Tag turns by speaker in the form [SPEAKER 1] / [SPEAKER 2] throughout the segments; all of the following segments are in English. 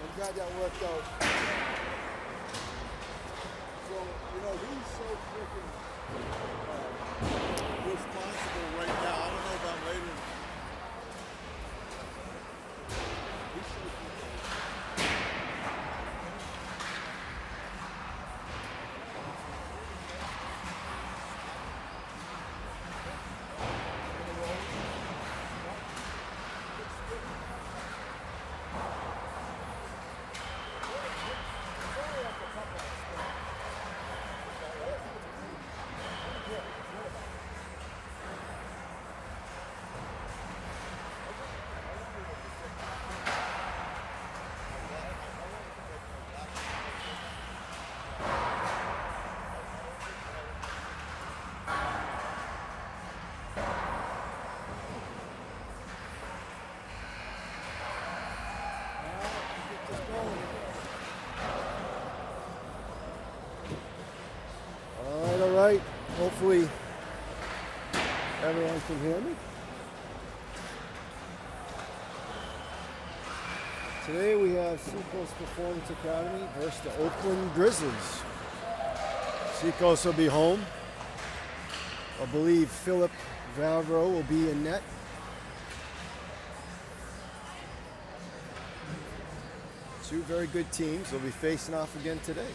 [SPEAKER 1] I'm glad that worked out. So, he's so freaking responsible right now. I don't know about later. He's so
[SPEAKER 2] All right. Hopefully everyone can hear me. Today we have Seacoast Performance Academy versus the Oakland Grizzlies. Seacoast will be home. I believe Philip Valvero will be in net. Two very good teams will be facing off again today.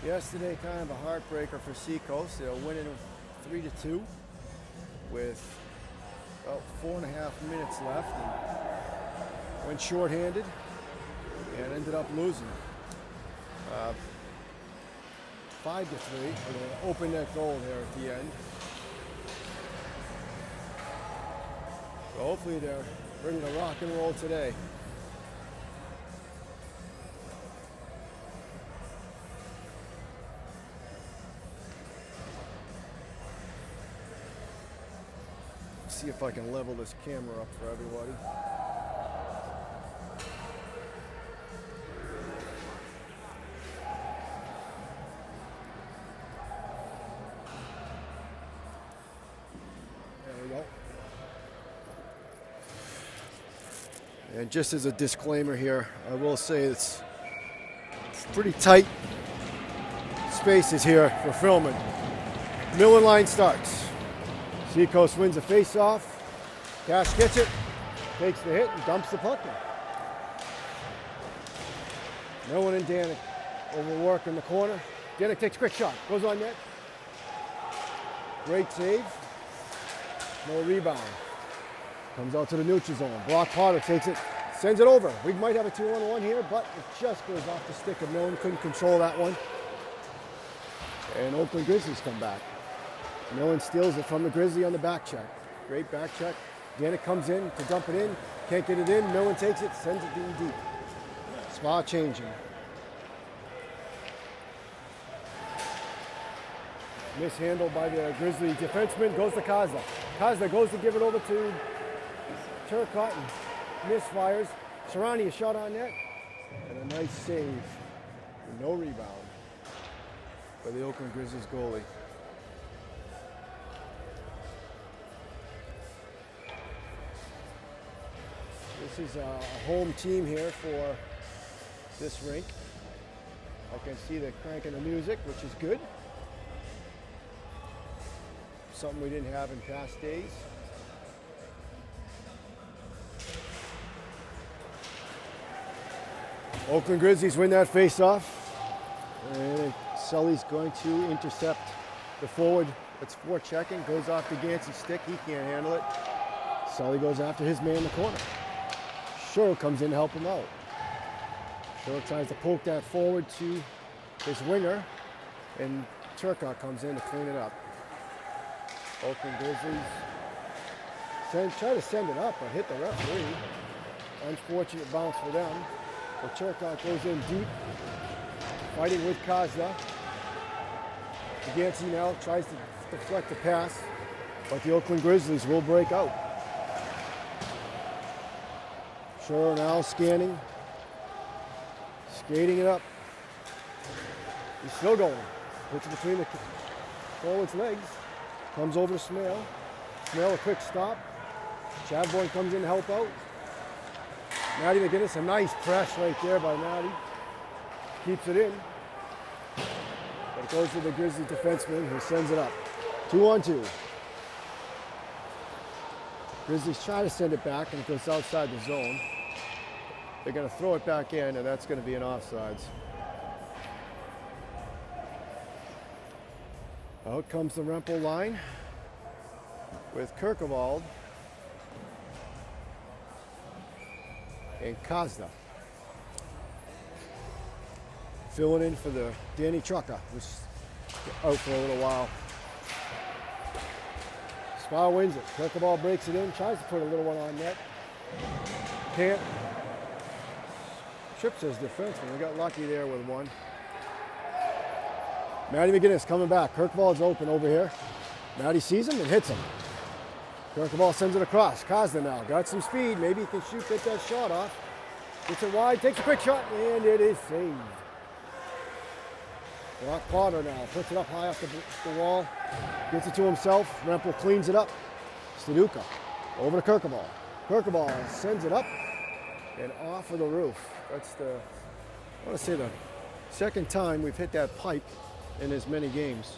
[SPEAKER 2] Yesterday, kind of a heartbreaker for Seacoast. They're winning 3-2 with about 4.5 minutes left and went shorthanded and ended up losing 5-3 with an open net goal there at the end. So hopefully they're ready to rock and roll today. See if I can level this camera up for everybody. There we go. And just as a disclaimer here, I will say it's pretty tight spaces here for filming. Middle line starts. Seacoast wins a face-off. Cash gets it, takes the hit, and dumps the puck in. Nolan and Danik overwork in the corner. Danik takes a quick shot, goes on net. Great save. No rebound. Comes out to the neutral zone. Brock Potter takes it, sends it over. We might have a 2-on-1 here, but it just goes off the stick of Nolan. Couldn't control that one. And Oakland Grizzlies come back. Nolan steals it from the Grizzly on the back check. Great back check. Danik comes in to dump it in. Can't get it in. Nolan takes it, sends it deep. Spot changing. Mishandled by the Grizzly defenseman. Goes to Kazda. Kazda goes to give it over to Turcotte and misfires. Serrani a shot on net. And a nice save. No rebound by the Oakland Grizzlies goalie. This is a home team here for this rink. I can see they're cranking the music, which is good. Something we didn't have in past days. Oakland Grizzlies win that face-off. And Sully's going to intercept the forward. That's forechecking. Goes off the Gansey's stick. He can't handle it. Sully goes after his man in the corner. Sherrill comes in to help him out. Sherrill tries to poke that forward to his winger. And Turcotte comes in to clean it up. Oakland Grizzlies try to send it up, but hit the referee. Unfortunate bounce for them. But Turcotte goes in deep, fighting with Kazda. Gansey now tries to deflect the pass, but the Oakland Grizzlies will break out. Sherrill now scanning, skating it up. He's still going. Puts it between the forward's legs. Comes over to Smale. Smale a quick stop. Chadbourne comes in to help out. Matty McGinnis, a nice press right there by Matty. Keeps it in. But it goes to the Grizzly defenseman who sends it up. 2-on-2. Grizzlies try to send it back and it goes outside the zone. They're going to throw it back in and that's going to be an offsides. Out comes the Rempel line with Kirkevald and Kazda. Filling in for the Danny Trucker, who's out for a little while. Spa wins it. Kirkevald breaks it in, tries to put a little one on net. Can't. Trips his defenseman. We got lucky there with one. Matty McGinnis coming back. Kirkevald's open over here. Matty sees him and hits him. Kirkevald sends it across. Kazda now got some speed. Maybe he can get that shot off. Gets it wide, takes a quick shot, and it is saved. Brock Potter now puts it up high off the wall. Gets it to himself. Rempel cleans it up. Staduka over to Kirkevald. Kirkevald sends it up and off of the roof. That's I want to say the second time we've hit that pipe in as many games.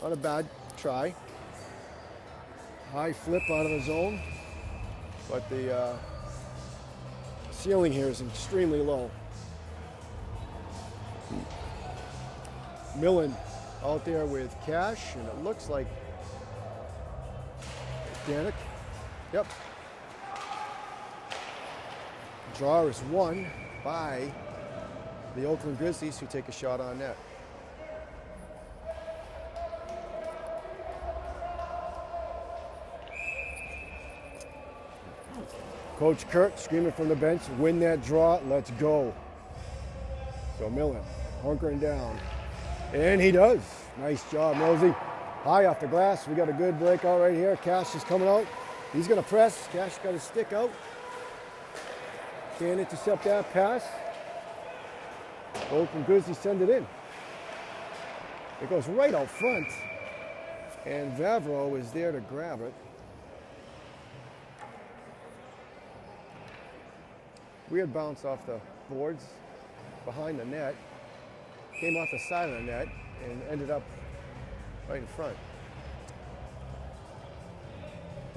[SPEAKER 2] Not a bad try. High flip out of the zone, but the ceiling here is extremely low. Millen out there with Cash, and it looks like Danik. Yep. Draw is won by the Oakland Grizzlies, who take a shot on net. Coach Kurt screaming from the bench, win that draw, let's go. So Millen hunkering down. And he does. Nice job, Nosey. High off the glass. We got a good breakout right here. Cash is coming out. He's going to press. Cash got his stick out. Can't intercept that pass. Oakland Grizzlies send it in. It goes right out front. And Vavro is there to grab it. Weird bounce off the boards behind the net. Came off the side of the net and ended up right in front.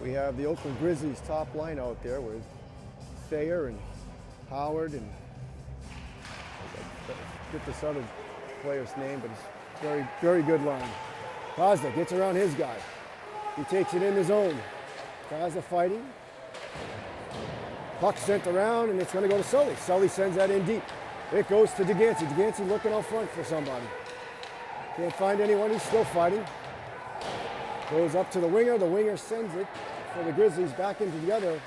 [SPEAKER 2] We have the Oakland Grizzlies top line out there with Thayer and Howard and I get this other player's name, but it's very, very good line. Kazda gets around his guy. He takes it in the zone. Kazda fighting. Puck sent around, and it's going to go to Sully. Sully sends that in deep. It goes to DeGansey. DeGansey looking out front for somebody. Can't find anyone. He's still fighting. Goes up to the winger. The winger sends it for the Grizzlies back into the other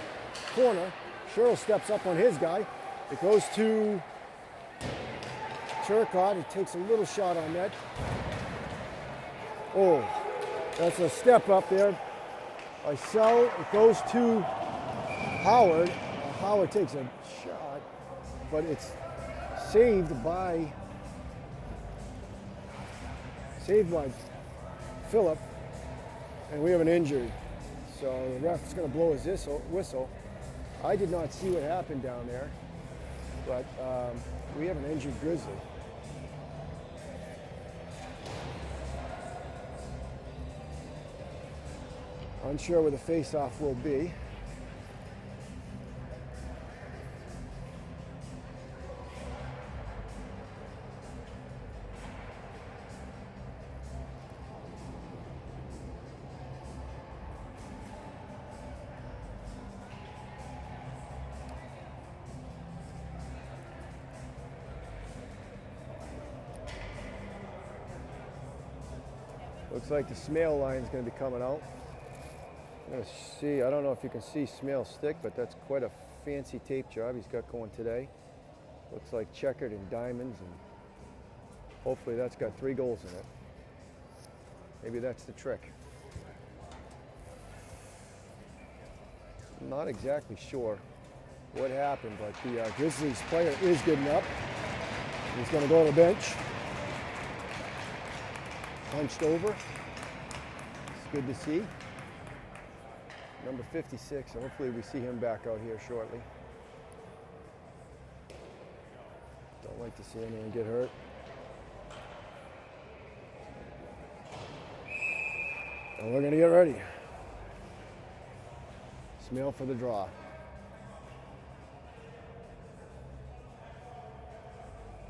[SPEAKER 2] corner. Sherrill steps up on his guy. It goes to Turcotte. He takes a little shot on net. Oh, that's a step up there by Sell. It goes to Howard. Howard takes a shot, but it's saved by Phillip, and we have an injury. So the ref is going to blow his whistle. I did not see what happened down there, but we have an injured Grizzly. Unsure where the face-off will be. Looks like the Smale line is going to be coming out. I'm going to see, I don't know if you can see Smale's stick, but that's quite a fancy tape job he's got going today. Looks like checkered and diamonds, and hopefully that's got 3 goals in it. Maybe that's the trick. I'm not exactly sure what happened, but the Grizzlies player is getting up. He's going to go to the bench. Hunched over. It's good to see. Number 56, and hopefully we see him back out here shortly. Don't like to see anyone get hurt. And we're gonna get ready. Smale for the draw.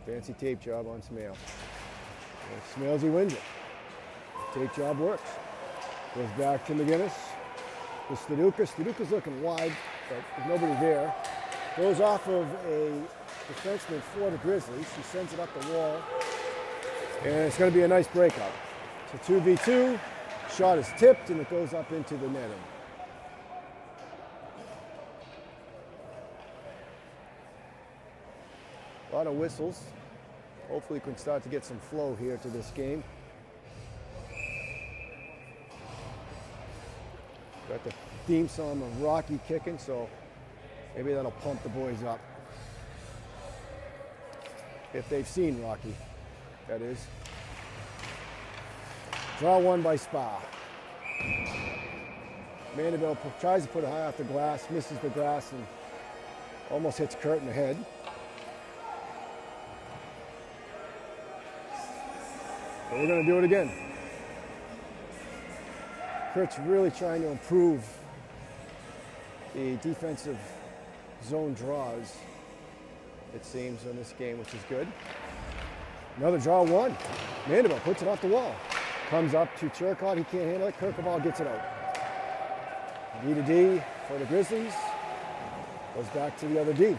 [SPEAKER 2] Fancy tape job on Smale. Smalesy wins it. Tape job works. Goes back to McGinnis. To Staduka. Staduka's looking wide, but there's nobody there. Goes off of a defenseman for the Grizzlies. He sends it up the wall. And it's going to be a nice breakout. So 2v2. Shot is tipped, and it goes up into the netting. A lot of whistles. Hopefully we can start to get some flow here to this game. Got the theme song of Rocky kicking, so maybe that'll pump the boys up. If they've seen Rocky, that is. Draw one by Spa. Mandeville tries to put it high off the glass, misses the glass, and almost hits Kurt in the head. But we're going to do it again. Kurt's really trying to improve the defensive zone draws, it seems, in this game, which is good. Another draw one. Mandeville puts it off the wall. Comes up to Turcotte. He can't handle it. Kirkaball gets it out. D to D for the Grizzlies. Goes back to the other D.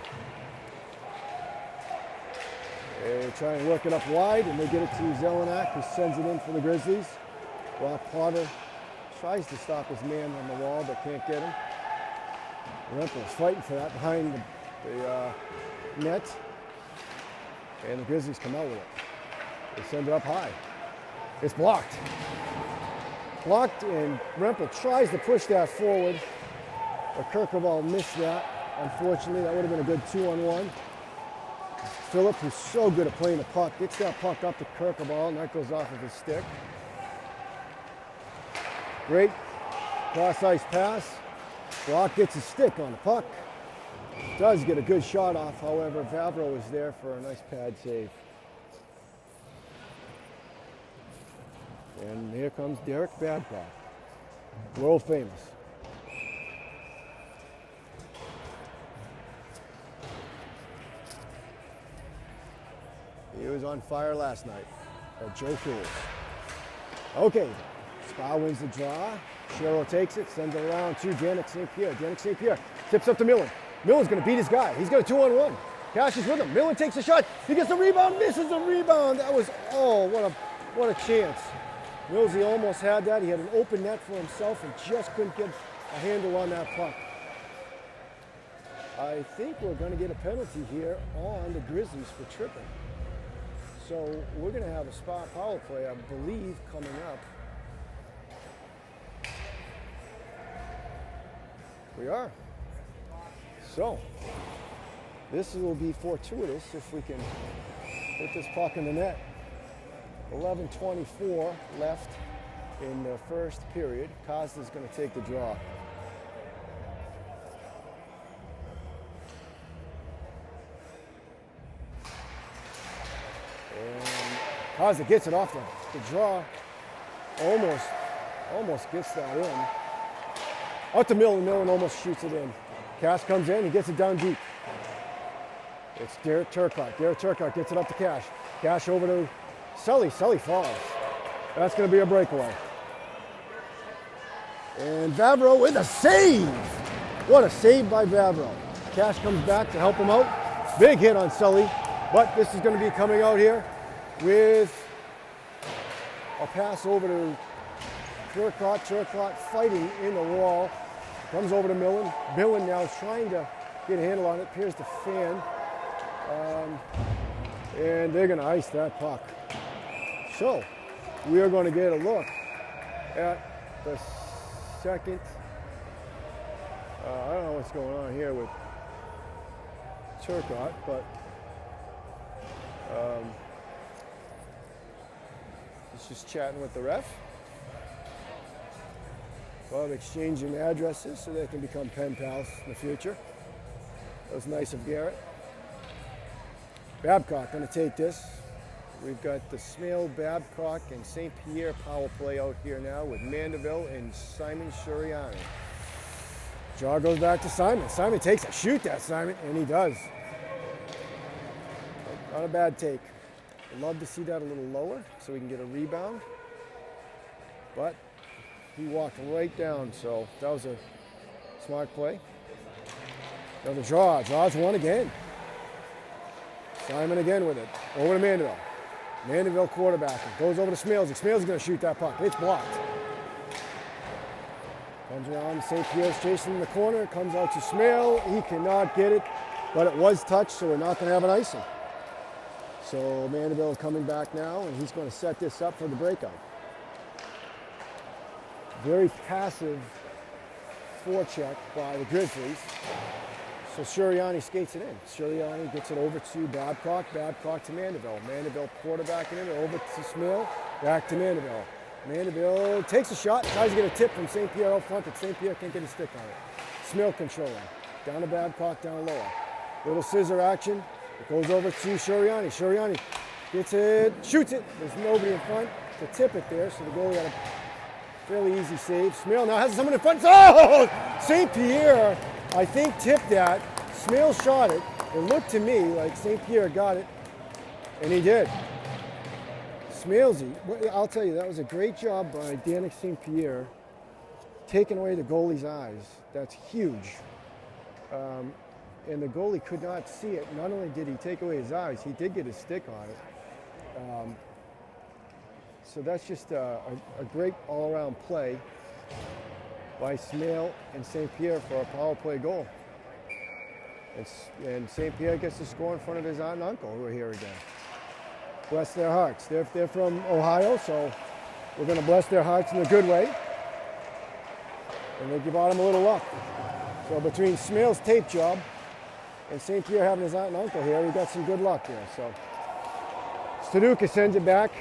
[SPEAKER 2] They try and work it up wide, and they get it to Zelenak, who sends it in for the Grizzlies. Brock Potter tries to stop his man on the wall, but can't get him. Rempel's fighting for that behind the net. And the Grizzlies come out with it. They send it up high. It's blocked. Blocked, and Rempel tries to push that forward, but Kirkaball missed that. Unfortunately, that would have been a good 2-on-1. Phillip, who's so good at playing the puck, gets that puck up to Kirkaball, and that goes off of his stick. Great cross-ice pass. Brock gets his stick on the puck. Does get a good shot off, however, Vavro is there for a nice pad save. And here comes Derek Babcock, world famous. He was on fire last night at Joe Cool. Okay, Spa wins the draw. Cheryl takes it, sends it around to Janik St. Pierre. Janik St. Pierre tips up to Millen. Millen's going to beat his guy. He's got a 2-on-1. Cash is with him. Millen takes a shot. He gets the rebound, misses the rebound. That was, oh, what a chance. Millsy almost had that. He had an open net for himself and just couldn't get a handle on that puck. I think we're going to get a penalty here on the Grizzlies for tripping. So we're going to have a spot power play, I believe, coming up. We are. So, this will be fortuitous if we can get this puck in the net. 11:24 left in the first period. Costa's going to take the draw. And Costa gets it off the draw. Almost gets that in. Out to Millen almost shoots it in. Cash comes in, he gets it down deep. It's Derek Turcotte. Derek Turcotte gets it up to Cash. Cash over to Sully. Sully falls. That's going to be a breakaway. And Vavro with a save. What a save by Vavro. Cash comes back to help him out. Big hit on Sully. But this is going to be coming out here with a pass over to Turcotte. Turcotte fighting in the wall. Comes over to Millen. Millen now is trying to get a handle on it. Appears to fan. And they're going to ice that puck. So, we are going to get a look at the second. I don't know what's going on here with Turcotte, but he's just chatting with the ref. Well, exchanging addresses so they can become pen pals in the future. That was nice of Garrett. Babcock going to take this. We've got the Smale, Babcock, and St. Pierre power play out here now with Mandeville and Simon Shuriani. Draw goes back to Simon. Simon takes a shoot at Simon, and he does. Not a bad take. I'd love to see that a little lower so we can get a rebound. But he walked right down, so that was a smart play. Another draw. Draws one again. Simon again with it. Over to Mandeville. Mandeville quarterback. Goes over to Smales. Smales is going to shoot that puck. It's blocked. Comes around. St. Pierre's chasing in the corner. Comes out to Smale. He cannot get it, but it was touched, so we're not going to have an icing. So Mandeville is coming back now, and he's going to set this up for the breakout. Very passive forecheck by the Grizzlies. So Shuriani skates it in. Shuriani gets it over to Babcock. Babcock to Mandeville. Mandeville quarterbacking it over to Smale. Back to Mandeville. Mandeville takes a shot. Tries to get a tip from St. Pierre out front, but St. Pierre can't get a stick on it. Smale controlling. Down to Babcock, down lower. Little scissor action. It goes over to Shuriani. Shuriani gets it, shoots it. There's nobody in front to tip it there, so the goalie had a fairly easy save. Smale now has someone in front. Oh! St. Pierre, I think, tipped that. Smale shot it. It looked to me like St. Pierre got it, and he did. Smalesy, I'll tell you, that was a great job by Danik St. Pierre, taking away the goalie's eyes. That's huge. And the goalie could not see it. Not only did he take away his eyes, he did get his stick on it. So that's just a great all-around play by Smale and St. Pierre for a power play goal. And St. Pierre gets to score in front of his aunt and uncle, who are here again. Bless their hearts. They're from Ohio, so we're going to bless their hearts in a good way. And they give them a little luck. So between Smale's tape job and St. Pierre having his aunt and uncle here, we got some good luck there. So Staduka sends it back,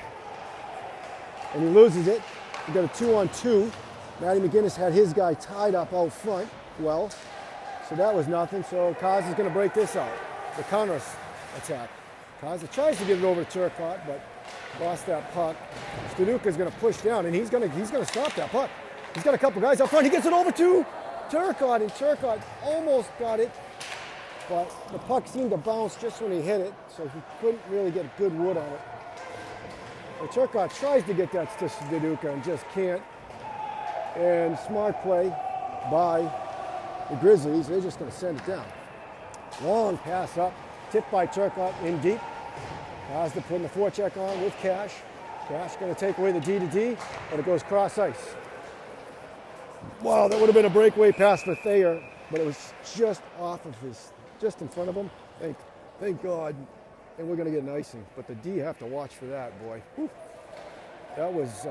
[SPEAKER 2] and he loses it. We got a 2-on-2. Matty McGinnis had his guy tied up out front. Well, so that was nothing. So Kaz is going to break this out. The counter attack. Kaz tries to get it over to Turcotte, but lost that puck. Staduka is going to push down, and he's going to stop that puck. He's got a couple guys up front. He gets it over to Turcotte, and Turcotte almost got it, but the puck seemed to bounce just when he hit it, so he couldn't really get a good wood on it. And Turcotte tries to get that to Staduka and just can't. And smart play by the Grizzlies. They're just going to send it down. Long pass up, tipped by Turcotte in deep. Kazda putting the forecheck on with Cash. Cash going to take away the D to D, but it goes cross ice. Wow, that would have been a breakaway pass for Thayer, but it was just off of just in front of him. Thank God. And we're going to get an icing. But the D have to watch for that, boy. Whew. That was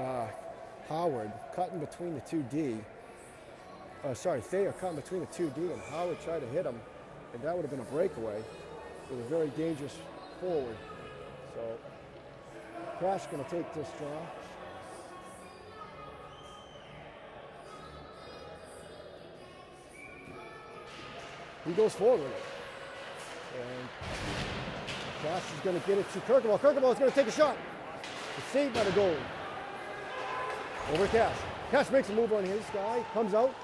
[SPEAKER 2] Howard cutting between the two D. Thayer caught in between the two D, and Howard tried to hit him, and that would have been a breakaway with a very dangerous forward. So Cash going to take this draw. He goes forward with it. And Cash is going to get it to Kirkaball. Kirkaball is going to take a shot. It's saved by the goalie. Over to Cash. Cash makes a move on his guy, comes out.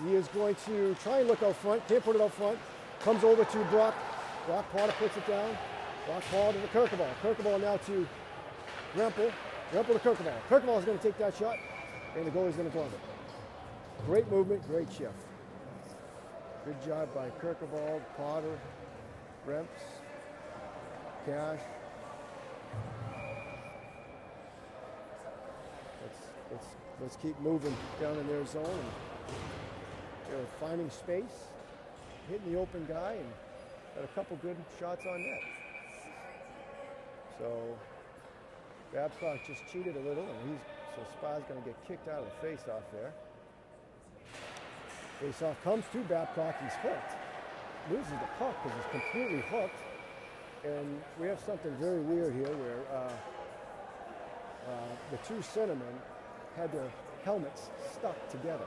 [SPEAKER 2] He is going to try and look out front, can't put it out front. Comes over to Brock. Brock Potter puts it down. Brock Potter to Kirkaball. Kirkaball now to Rempel. Rempel to Kirkaball. Kirkaball is going to take that shot, and the goalie's going to glove it. Great movement, great shift. Good job by Kirkaball, Potter, Remps, Cash. Let's keep moving down in their zone. And they're finding space, hitting the open guy, and got a couple good shots on net. So Babcock just cheated a little, and so Spa's going to get kicked out of the face-off there. Face-off comes to Babcock. He's hooked. Loses the puck because he's completely hooked. And we have something very weird here where the two centermen had their helmets stuck together.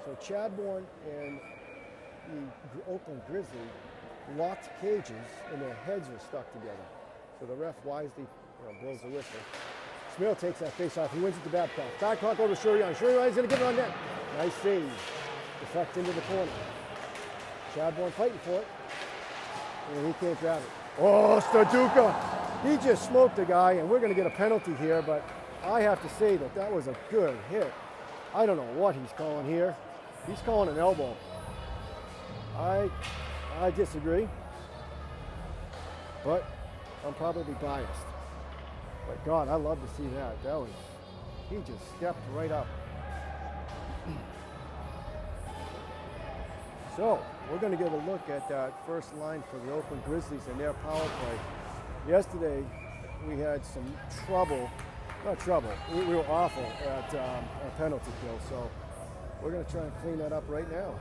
[SPEAKER 2] So Chadbourne and the Oakland Grizzlies locked cages and their heads were stuck together. So the ref wisely blows the whistle. Smil takes that face-off. He wins it to Babcock. Babcock over to Shurian. Shurian's going to get it on net. Nice save. Deflect into the corner. Chadbourne fighting for it. And he can't grab it. Oh, Starduka! He just smoked the guy, and we're going to get a penalty here, but I have to say that was a good hit. I don't know what he's calling here. He's calling an elbow. I disagree, but I'm probably biased. But God, I love to see that. He just stepped right up. So, we're going to get a look at that first line for the Oakland Grizzlies and their power play. Yesterday, we had some trouble. Not trouble. We were awful at a penalty kill, so we're going to try and clean that up right now.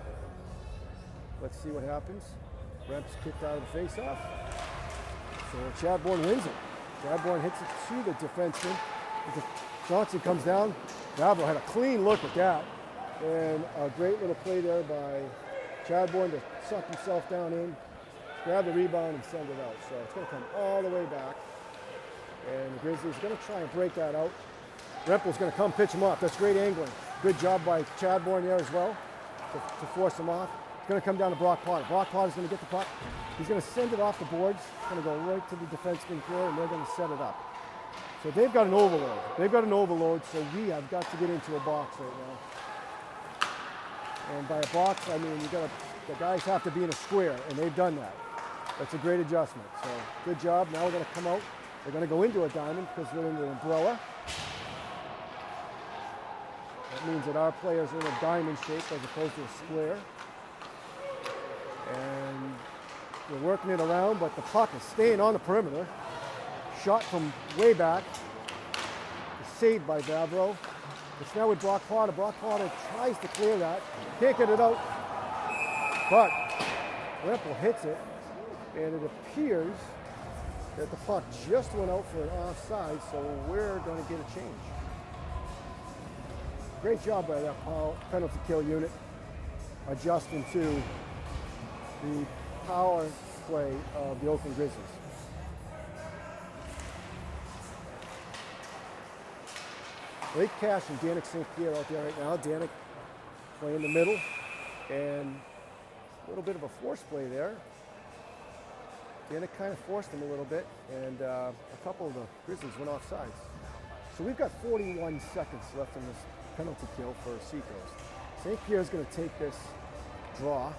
[SPEAKER 2] Let's see what happens. Remps kicked out of the face-off. So Chadbourne wins it. Chadbourne hits it to the defenseman. Johnson comes down. Davro had a clean look at that. And a great little play there by Chadbourne to suck himself down in, grab the rebound, and send it out. So it's going to come all the way back. And the Grizzlies are going to try and break that out. Rempel's going to come pitch him off. That's great angling. Good job by Chadbourne there as well to force him off. It's going to come down to Brock Potter. Brock Potter's going to get the puck. He's going to send it off the boards. It's going to go right to the defenseman here, and they're going to set it up. So they've got an overload. So we have got to get into a box right now. And by a box, I mean the guys have to be in a square, and they've done that. That's a great adjustment. So good job. Now we're going to come out. They're going to go into a diamond because we're in the umbrella. That means that our players are in a diamond shape as opposed to a square. And we're working it around, but the puck is staying on the perimeter. Shot from way back. Saved by Davro. It's now with Brock Potter. Brock Potter tries to clear that. Can't get it out. But Rempel hits it. And it appears that the puck just went out for an offside, so we're going to get a change. Great job by that penalty kill unit adjusting to the power play of the Oakland Grizzlies. Blake Cash and Danik St. Pierre out there right now. Danik playing the middle, and a little bit of a force play there. Danik kind of forced him a little bit, and a couple of the Grizzlies went offsides. So we've got 41 seconds left in this penalty kill for Seacoast. St. Pierre's going to take this draw.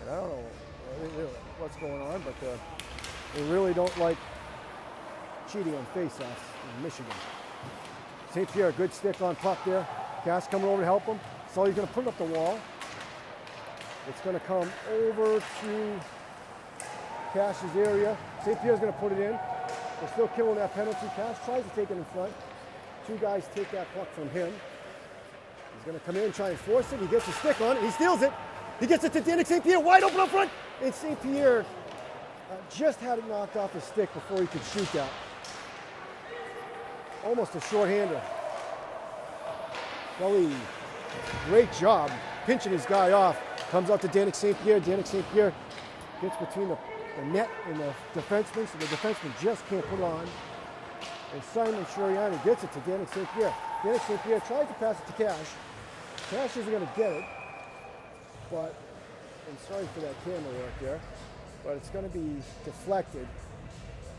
[SPEAKER 2] And I don't know what's going on, but they really don't like cheating on face-offs in Michigan. St. Pierre, good stick on puck there. Cash coming over to help him. So he's going to put it up the wall. It's going to come over to Cash's area. St. Pierre's going to put it in. They're still killing that penalty. Cash tries to take it in front. Two guys take that puck from him. He's going to come in, try and force it. He gets a stick on it. He steals it. He gets it to Danny St. Pierre, wide open up front. And St. Pierre just had it knocked off his stick before he could shoot that. Almost a shorthander. Kelly, great job pinching his guy off. Comes out to Danny St. Pierre. Danny St. Pierre gets between the net and the defenseman, so the defenseman just can't put it on. And Simon Shuriani gets it to Danny St. Pierre. Danny St. Pierre tries to pass it to Cash. Cash isn't going to get it, but, and sorry for that camera work there, but it's going to be deflected,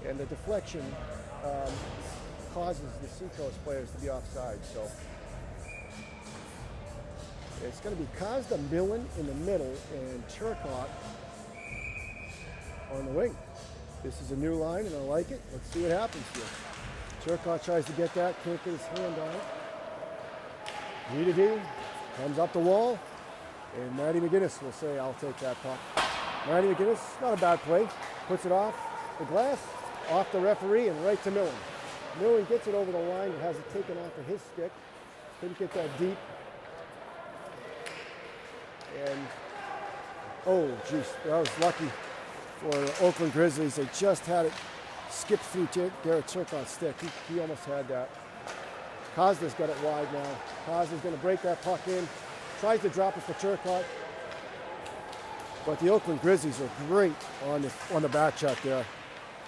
[SPEAKER 2] and the deflection causes the Seacoast players to be offside. So it's going to be Kazda Millen in the middle and Turcotte on the wing. This is a new line, and I like it. Let's see what happens here. Turcotte tries to get that, can't get his hand on it. D to D, comes up the wall, and Matty McGinnis will say, I'll take that puck. Matty McGinnis, not a bad play, puts it off the glass, off the referee, and right to Millen. Millen gets it over the line and has it taken off of his stick. Couldn't get that deep. And, oh, geez, that was lucky for the Oakland Grizzlies. They just had it skip through Garrett Turcotte's stick. He almost had that. Kazda's got it wide now. Kazda's going to break that puck in. Tries to drop it for Turcotte. But the Oakland Grizzlies are great on the back check there.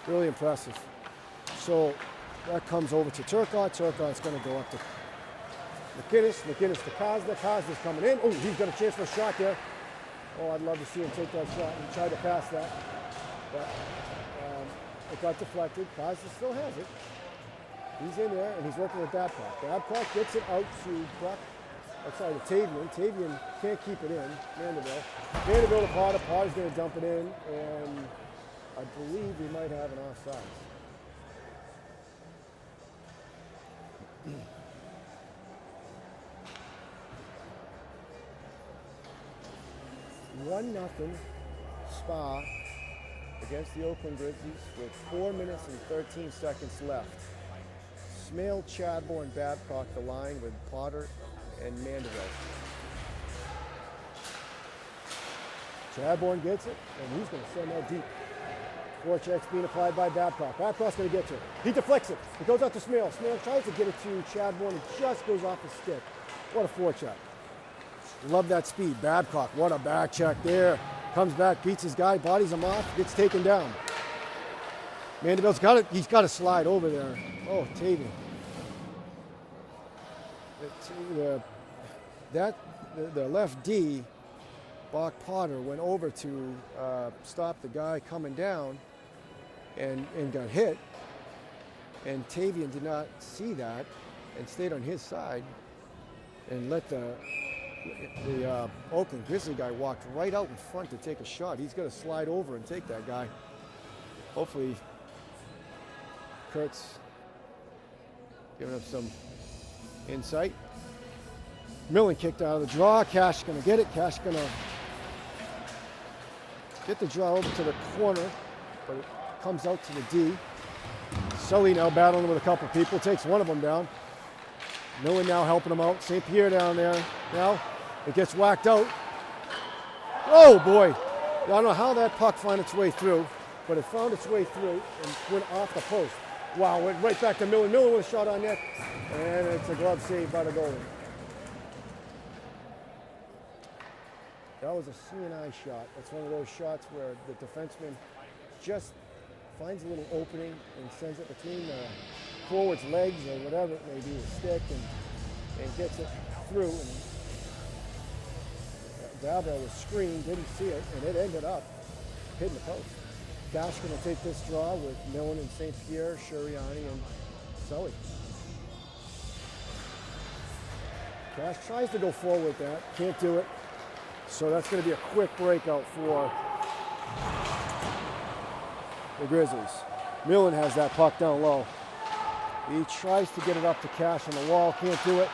[SPEAKER 2] Really impressive. So that comes over to Turcotte. Turcotte's going to go up to McGinnis. McGinnis to Kazda. Kazda's coming in. Oh, he's got a chance for a shot there. Oh, I'd love to see him take that shot. He tried to pass that. But it got deflected. Kazda still has it. He's in there, and he's working with Babcock. Babcock gets it out to Brock, outside of Tavian. Tavian can't keep it in. Mandeville. Mandeville to Potter. Potter's going to dump it in, and I believe we might have an offside. 1-0 Spa against the Oakland Grizzlies with 4 minutes and 13 seconds left. Smale, Chadbourne, Babcock the line with Potter and Mandeville. Chadbourne gets it, and he's going to send that deep. Forecheck's being applied by Babcock. Babcock's going to get to it. He deflects it. It goes out to Smale. Smale tries to get it to Chadbourne. It just goes off his stick. What a forecheck. Love that speed. Babcock, what a back check there. Comes back, beats his guy, bodies him off, gets taken down. Mandeville's got it. He's got to slide over there. Oh, Tavian. The left D, Bach Potter, went over to stop the guy coming down and got hit. And Tavian did not see that and stayed on his side and let the Oakland Grizzly guy walked right out in front to take a shot. He's going to slide over and take that guy. Hopefully, Kurt's giving us some insight. Millen kicked out of the draw. Cash going to get it. Cash going to get the draw over to the corner, but it comes out to the D. Sully now battling with a couple people. Takes one of them down. Millen now helping him out. St. Pierre down there. Now it gets whacked out. Oh boy. I don't know how that puck found its way through, but it found its way through and went off the post. Wow, went right back to Millen. Millen with a shot on net, and it's a glove save by the goalie. That was a CNI shot. That's one of those shots where the defenseman just finds a little opening and sends it between the forward's legs or whatever it may be, a stick, and gets it through. And Valverde was screened, didn't see it, and it ended up hitting the post. Cash going to take this draw with Millen and St. Pierre, Shuriani, and Sully. Cash tries to go forward with that, can't do it. So that's going to be a quick breakout for the Grizzlies. Millen has that puck down low. He tries to get it up to Cash on the wall, can't do it.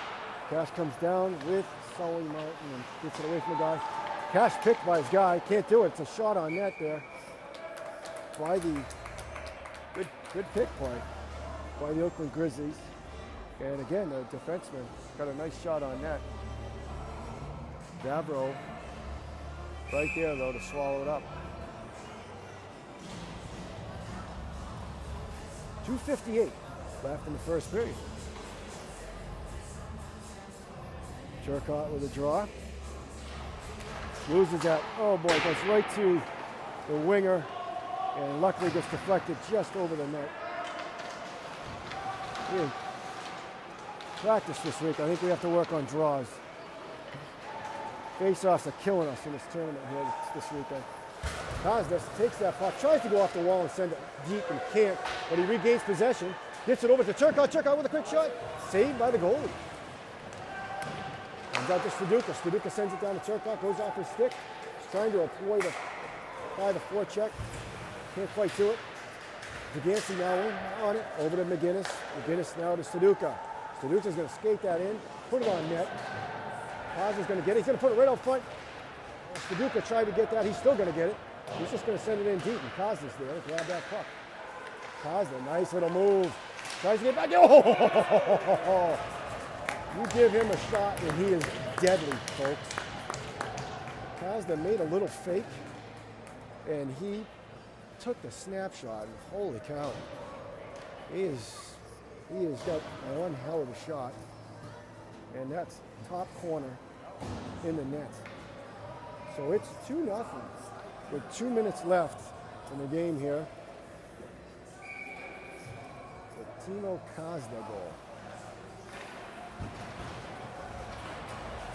[SPEAKER 2] Cash comes down with Sully Martin and gets it away from the guy. Cash picked by his guy, can't do it. It's a shot on net there by the good pick play by the Oakland Grizzlies. And again, the defenseman got a nice shot on net. Davro right there, though, to swallow it up. 2:58 left in the first period. Turcotte with a draw. Loses that. Oh boy, goes right to the winger, and luckily gets deflected just over the net. We didn't practice this week. I think we have to work on draws. Face-offs are killing us in this tournament here this weekend. Kostas takes that puck, tries to go off the wall and send it deep and can't, but he regains possession, gets it over to Turcotte. Turcotte with a quick shot, saved by the goalie. Comes out to Studuka. Studuka sends it down to Turcotte, goes off his stick. He's trying to apply the forecheck. Can't quite do it. Zagansky now on it, over to McGinnis. McGinnis now to Studuka. Studuka's going to skate that in, put it on net. Kostas going to get it. He's going to put it right out front. Studuka tried to get that. He's still going to get it. He's just going to send it in deep, and Kostas there to grab that puck. Kostas, nice little move. Tries to get back. Oh! You give him a shot, and he is deadly, folks. Kostas made a little fake, and he took the snapshot. And holy cow! He has got one hell of a shot, and that's top corner in the net. So it's 2-0 with 2 minutes left in the game here. The Timo Kosda goal.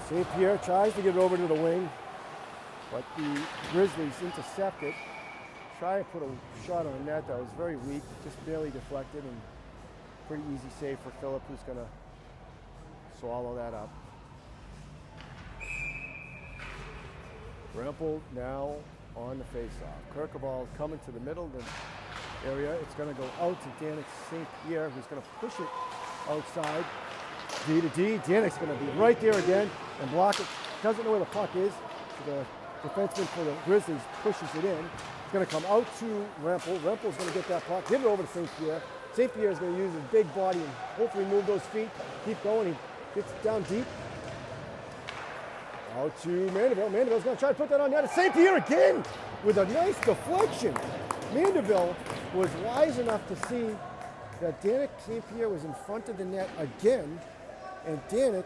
[SPEAKER 2] St. Pierre tries to get it over to the wing, but the Grizzlies intercept it. Try to put a shot on net that was very weak, just barely deflected, and pretty easy save for Phillip, who's going to swallow that up. Rempel now on the faceoff. Kirkaball coming to the middle of the area. It's going to go out to Danik St. Pierre, who's going to push it outside. D to D. Danik's going to be right there again and block it. Doesn't know where the puck is. So the defenseman for the Grizzlies pushes it in. It's going to come out to Rempel. Rempel's going to get that puck, give it over to St. Pierre. St. Pierre is going to use his big body and hopefully move those feet. Keep going. He gets down deep. Out to Mandeville. Mandeville's going to try to put that on net. It's St. Pierre again with a nice deflection. Mandeville was wise enough to see that Danik St. Pierre was in front of the net again, and Danik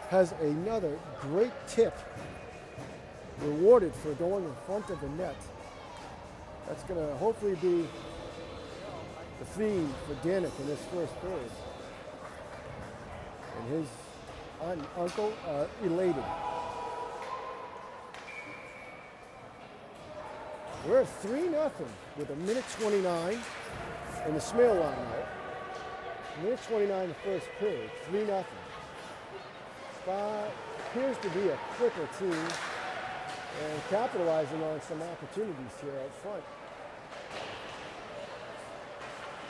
[SPEAKER 2] has another great tip rewarded for going in front of the net. That's going to hopefully be the theme for Danik in this first period. And his uncle elated. We're at 3-0 with a minute 29 in the Smale line now. Minute 29 in the first period, 3-0. Spa appears to be a quicker team and capitalizing on some opportunities here out front.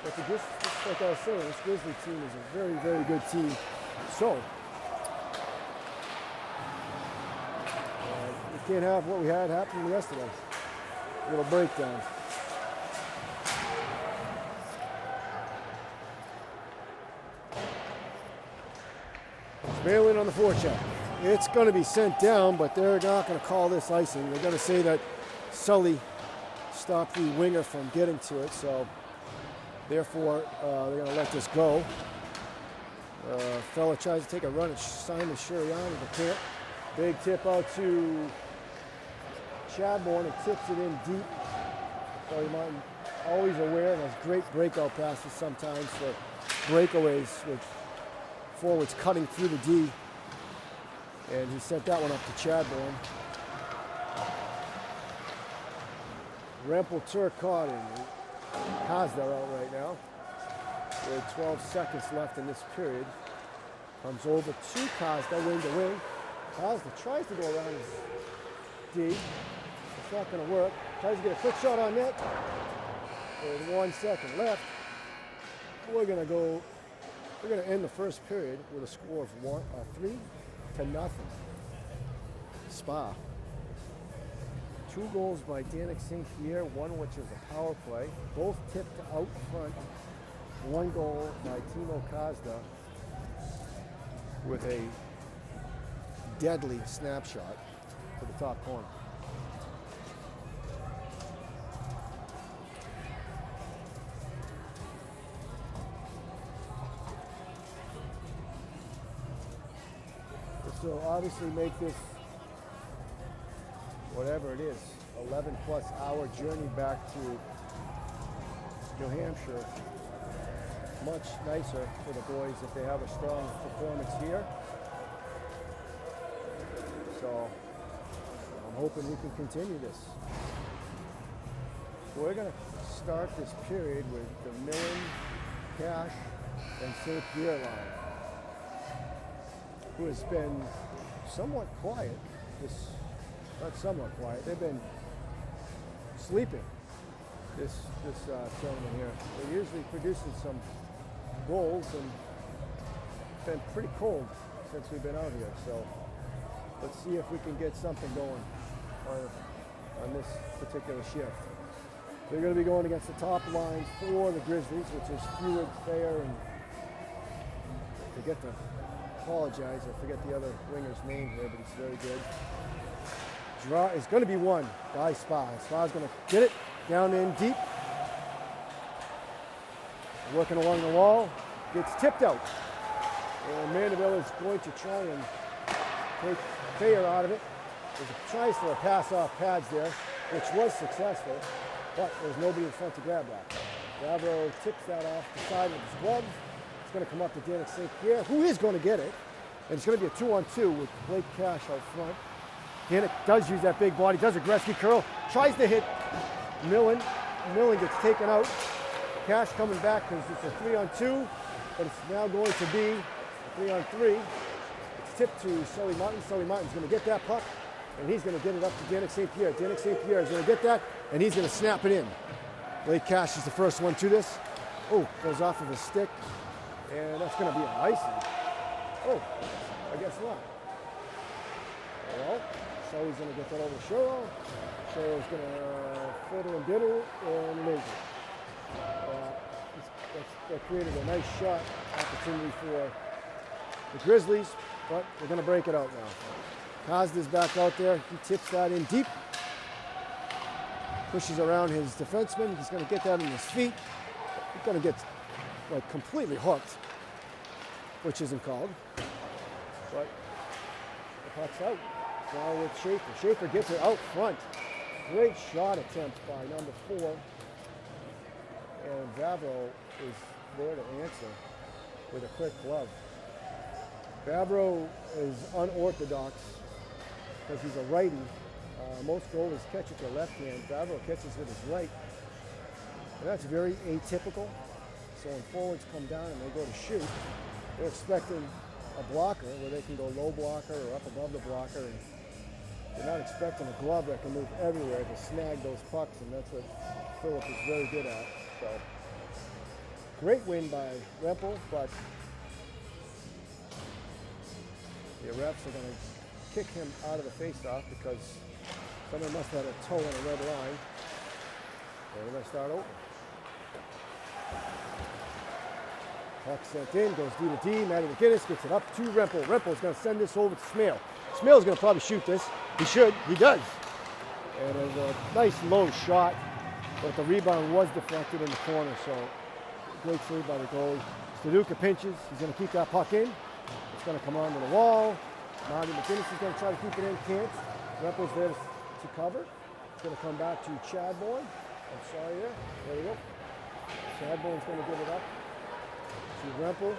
[SPEAKER 2] But just like I was saying, this Grizzly team is a very, very good team. So, we can't have what we had happen yesterday. A little breakdown. Bail in on the forecheck. It's going to be sent down, but they're not going to call this icing. They're going to say that Sully stopped the winger from getting to it, so therefore they're going to let this go. Fella tries to take a run at Simon Shurian, but can't. Big tip out to Chadbourne and tips it in deep. Charlie Martin always aware and has great breakout passes sometimes for breakaways with forwards cutting through the D. And he sent that one up to Chadbourne. Rempel, Turcotte, and Kosda out right now. With 12 seconds left in this period. Comes over to Kosda, wing to wing. Kosda tries to go around his D. It's not going to work. Tries to get a quick shot on net. With 1 second left. We're going to end the first period with a score of 3-0. Spa. 2 goals by Danik St. Pierre, one which is a power play. Both tipped out front. 1 goal by Timo Kosda. with a deadly snapshot to the top corner. This will obviously make this, whatever it is, 11 plus hour journey back to New Hampshire much nicer for the boys if they have a strong performance here. So I'm hoping we can continue this. So we're going to start this period with the Millen, Cash, and St. Pierre line, who has been somewhat quiet. Not somewhat quiet. They've been sleeping this tournament here. They're usually producing some goals, and it's been pretty cold since we've been out here. So let's see if we can get something going on this particular shift. They're going to be going against the top line for the Grizzlies, which is Heward, Thayer, and I forget to apologize. I forget the other winger's name here, but he's very good. Draw is going to be won by Spa. Spa's going to get it down in deep. Working along the wall, gets tipped out. And Mandeville is going to try and take Thayer out of it. Tries for a pass off pads there, which was successful, but there's nobody in front to grab that. Favreau tips that off the side with his gloves. It's going to come up to Danik St. Pierre, who is going to get it. And it's going to be a 2-on-2 with Blake Cash out front. Danik does use that big body, does a Gretzky curl, tries to hit Millen. Millen gets taken out. Cash coming back because it's a 3-on-2, but it's now going to be a 3-on-3. It's tipped to Sully Martin. Sully Martin's going to get that puck, and he's going to get it up to Danik St. Pierre. Danik St. Pierre is going to get that, and he's going to snap it in. Blake Cash is the first one to this. Oh, goes off of his stick, and that's going to be an icing. Oh, I guess not. Well, Sully's going to get that over to Shiro. Shiro's going to fiddle and diddle and laser. That created a nice shot opportunity for the Grizzlies, but they're going to break it out now. Kosda's back out there. He tips that in deep. Pushes around his defenseman. He's going to get that in his feet. He's going to get like completely hooked, which isn't called. But the puck's out. Now with Schaefer. Schaefer gets it out front. Great shot attempt by number 4. And Favreau is there to answer with a quick glove. Favreau is unorthodox because he's a righty. Most goalies catch with their left hand. Favreau catches with his right. And that's very atypical. So when forwards come down and they go to shoot, they're expecting a blocker where they can go low blocker or up above the blocker. And they're not expecting a glove that can move everywhere to snag those pucks, and that's what Philip is very good at. So, great win by Rempel, but the refs are going to kick him out of the faceoff because someone must have had a toe on a red line. So we're going to start over. Puck sent in, goes D to D. Matty McGinnis gets it up to Rempel. Rempel's going to send this over to Smale. Smale's going to probably shoot this. He should. He does. And there's a nice low shot, but the rebound was deflected in the corner, so great save by the goalie. Staduka pinches. He's going to keep that puck in. It's going to come onto the wall. Matty McGinnis is going to try to keep it in. Can't. Rempel's there to cover. It's going to come back to Chadbourne. I'm sorry there. There we go. Chadbourne's going to give it up to Rempel.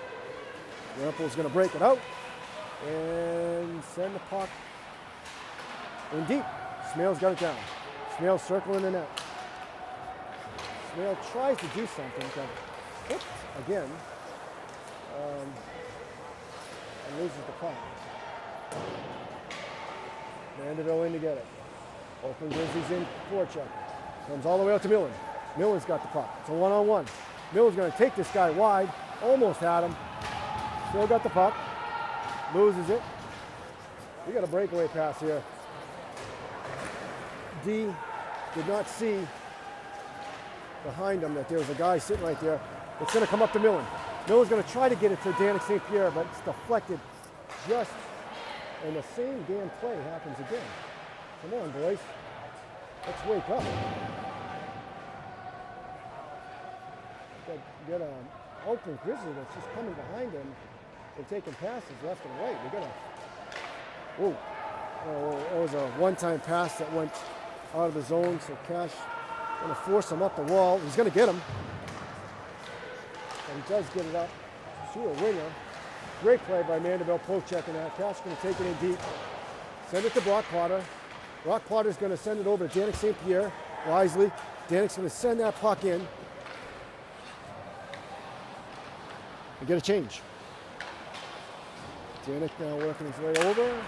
[SPEAKER 2] Rempel's going to break it out and send the puck in deep. Smale's got it down. Smale circling the net. Smale tries to do something, but hits again and loses the puck. Mandeville in to get it. Oakland Grizzlies in forecheck. Comes all the way out to Millen. Millen's got the puck. It's a one-on-one. Millen's going to take this guy wide. Almost had him. Still got the puck. Loses it. We got a breakaway pass here. D did not see behind him that there was a guy sitting right there. It's going to come up to Millen. Millen's going to try to get it to Danik St. Pierre, but it's deflected just, and the same damn play happens again. Come on, boys. Let's wake up. Got an Oakland Grizzlies that's just coming behind them and taking passes left and right. We got a, whoa. Oh, it was a one-time pass that went out of the zone, so Cash going to force him up the wall. He's going to get him. And he does get it up to a winger. Great play by Mandeville, poke checking that. Cash going to take it in deep. Send it to Brock Potter. Brock Potter's going to send it over to Danik St. Pierre, wisely. Danik's going to send that puck in. And get a change. Danik now working his way over.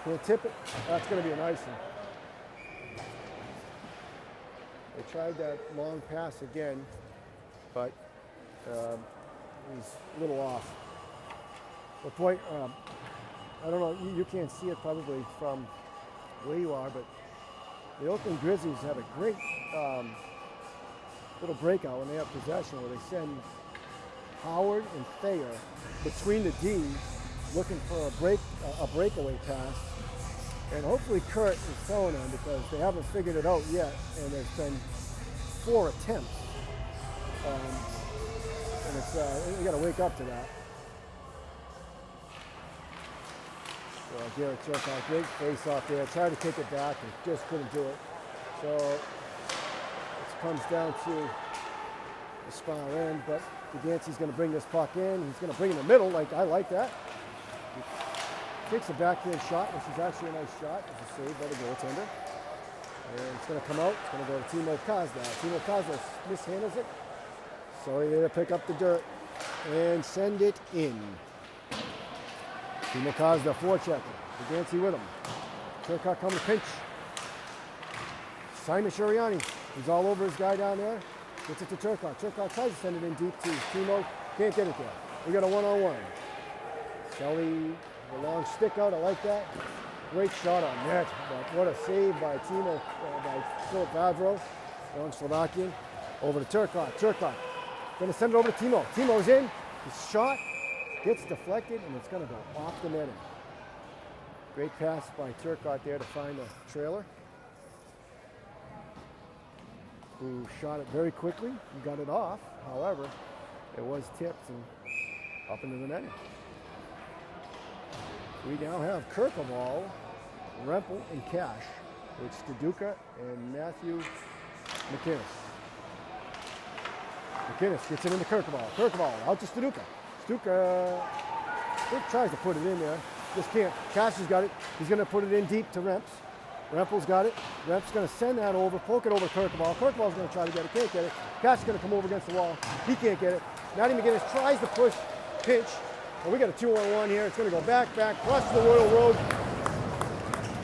[SPEAKER 2] He'll tip it. That's going to be a nice one. They tried that long pass again, but he's a little off. The point, I don't know, you can't see it probably from where you are, but the Oakland Grizzlies have a great little breakout when they have possession where they send Howard and Thayer between the D looking for a breakaway pass. And hopefully Kurt is throwing them because they haven't figured it out yet, and there's been 4 attempts. And it's you got to wake up to that. So Garrett took a great face off there, tried to kick it back and just couldn't do it. So it comes down to the spar end, but Gaganti's going to bring this puck in. He's going to bring it in the middle, like I like that. Takes a backhand shot, which is actually a nice shot. It's a save by the goaltender. And it's going to come out. It's going to go to Timo Kozda. Timo Kozda mishandles it. So he's going to pick up the dirt and send it in. Timo Kozda forechecking. Gaganti with him. Turcotte coming to pinch. Simon Shuriani. He's all over his guy down there. Gets it to Turcotte. Turcotte tries to send it in deep to Timo. Can't get it there. We got a one-on-one. Kelly. A long stick out, I like that. Great shot on net, but what a save by Timo, by Philip Vavro, young Slovakian. Over to Turcotte. Turcotte going to send it over to Timo. Timo's in. His shot gets deflected, and it's going to go off the netting. Great pass by Turcotte there to find a trailer, who shot it very quickly and got it off. However, it was tipped and up into the netting. We now have Kirkaball, Rempel, and Cash, with Staduka and Matthew McInnes. McInnes gets it into Kirkaball. Kirkaball out to Staduka. Staduka tries to put it in there. Just can't. Cash has got it. He's going to put it in deep to Remps. Rempel's got it. Remps going to send that over, poke it over Kirkaball. Kirkaball's going to try to get it. Can't get it. Cash is going to come over against the wall. He can't get it. Matty McInnes tries to push, pinch. Well, we got a 2-on-1 here. It's going to go back, cross the Royal Road.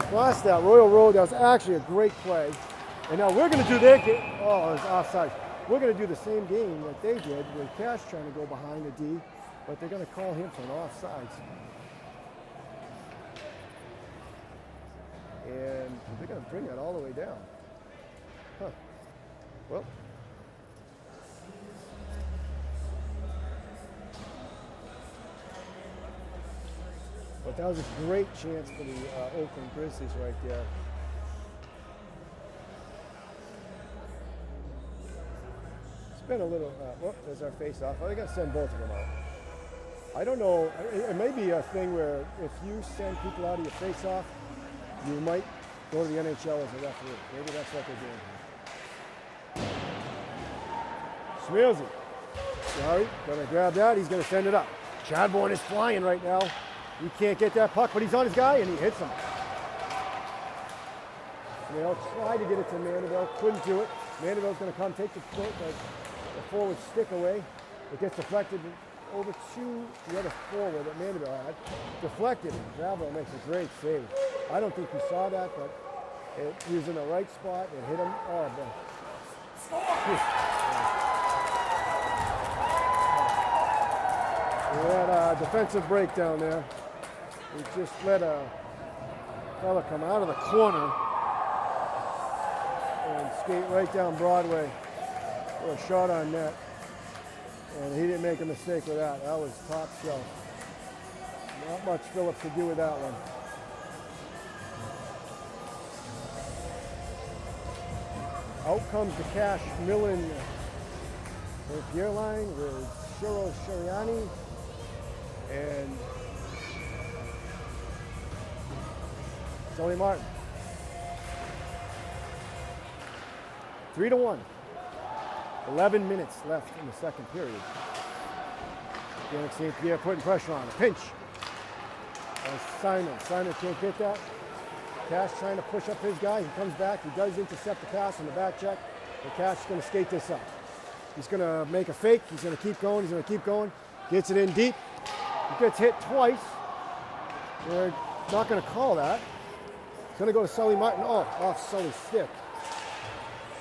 [SPEAKER 2] Cross that Royal Road. That was actually a great play. And now we're going to do their game. Oh, it's offside. We're going to do the same game that they did with Cash trying to go behind the D, but they're going to call him for an offside. And they're going to bring that all the way down. Huh. Well. But that was a great chance for the Oakland Grizzlies right there. It's been a little, there's our face-off. I got to send both of them out. I don't know, it may be a thing where if you send people out of your face-off, you might go to the NHL as a referee. Maybe that's what they're doing here. Smearsy. Sorry, gonna grab that, he's gonna send it up. Chadbourne is flying right now. He can't get that puck, but he's on his guy, and he hits him. Smale tried to get it to Mandeville, couldn't do it. Mandeville's going to come take the forward stick away. It gets deflected over to the other forward that Mandeville had. Deflected, and Vavro makes a great save. I don't think he saw that, but he was in the right spot and hit him. Oh, boy. We had a defensive breakdown there. We just let a fella come out of the corner and skate right down Broadway for a shot on net. And he didn't make a mistake with that. That was top shelf. Not much Phillips could do with that one. Out comes the Cash Millen with Pierre line with Shiro Shiriani and Sully Martin. 3-1. 11 minutes left in the second period. Yannick St. Pierre putting pressure on. A pinch. Simon. Simon can't get that. Cash trying to push up his guy. He comes back. He does intercept the pass on the back check. But Cash is going to skate this up. He's going to make a fake. He's going to keep going. He's going to keep going. Gets it in deep. He gets hit twice. They're not going to call that. It's going to go to Sully Martin. Oh, off Sully's stick.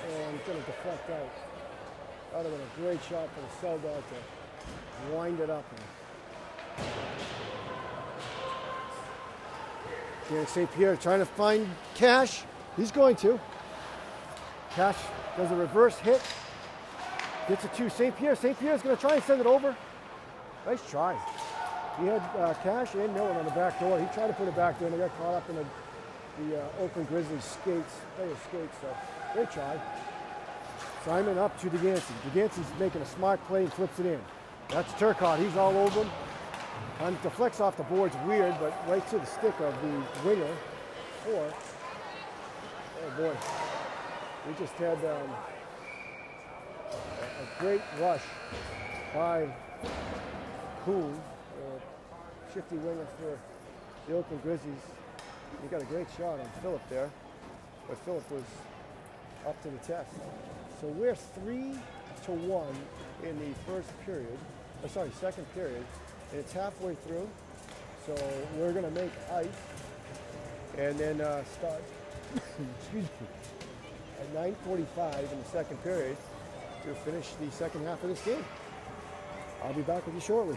[SPEAKER 2] And he's going to deflect out. That would have been a great shot for the Cell Dog to wind it up. Yannick St. Pierre trying to find Cash. He's going to. Cash does a reverse hit. Gets it to St. Pierre. St. Pierre's going to try and send it over. Nice try. He had Cash and Millen on the back door. He tried to put it back there and they got caught up in the Oakland Grizzlies player skates. So great try. Simon up to DeGansey. DeGansey's making a smart play and flips it in. That's Turcotte. He's all over him. And deflects off the boards weird, but right to the stick of the winger. Oh boy. We just had a great rush by Kuhn, shifty winger for the Oakland Grizzlies. He got a great shot on Phillip there, but Phillip was up to the test. So we're 3-1 in the second period. And it's halfway through, so we're going to make ice and then start excuse me, at 9:45 in the second period to finish the second half of this game. I'll be back with you shortly.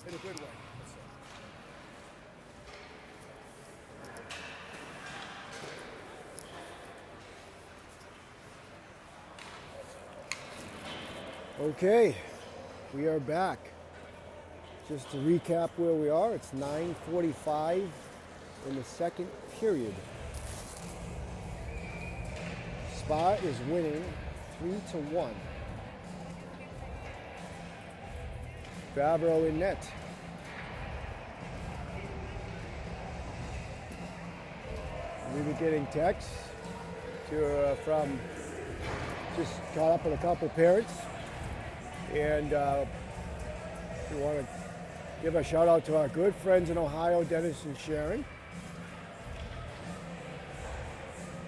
[SPEAKER 2] in a good way. Okay, we are back. Just to recap where we are, it's 9:45 in the second period. Spa is winning 3-1. Favreau in net. We were getting texts from just caught up with a couple parents, and we want to give a shout out to our good friends in Ohio, Dennis and Sharon.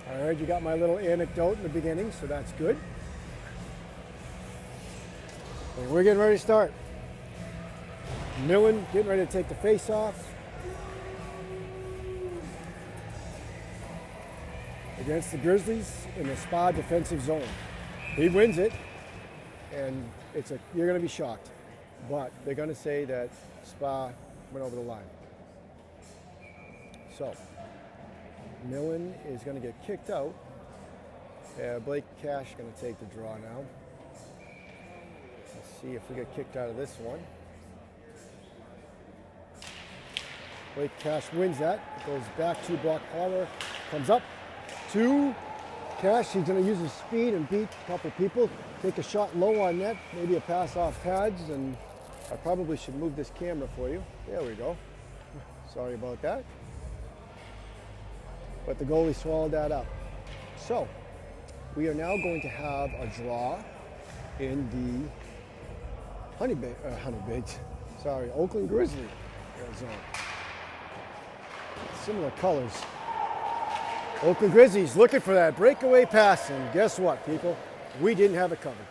[SPEAKER 2] I heard you got my little anecdote in the beginning, so that's good. And we're getting ready to start. Millen getting ready to take the face off against the Grizzlies in the Spa defensive zone. He wins it, and you're going to be shocked, but they're going to say that Spa went over the line. So Millen is going to get kicked out. Blake Cash is going to take the draw now. Let's see if we get kicked out of this one. Blake Cash wins that. It goes back to Brock Potter. Comes up to Cash. He's going to use his speed and beat a couple people. Take a shot low on net. Maybe a pass off pads. And I probably should move this camera for you. There we go. Sorry about that. But the goalie swallowed that up. So we are now going to have a draw in the Oakland Grizzlies zone. Similar colors. Oakland Grizzlies looking for that breakaway pass, and guess what, people? We didn't have it covered.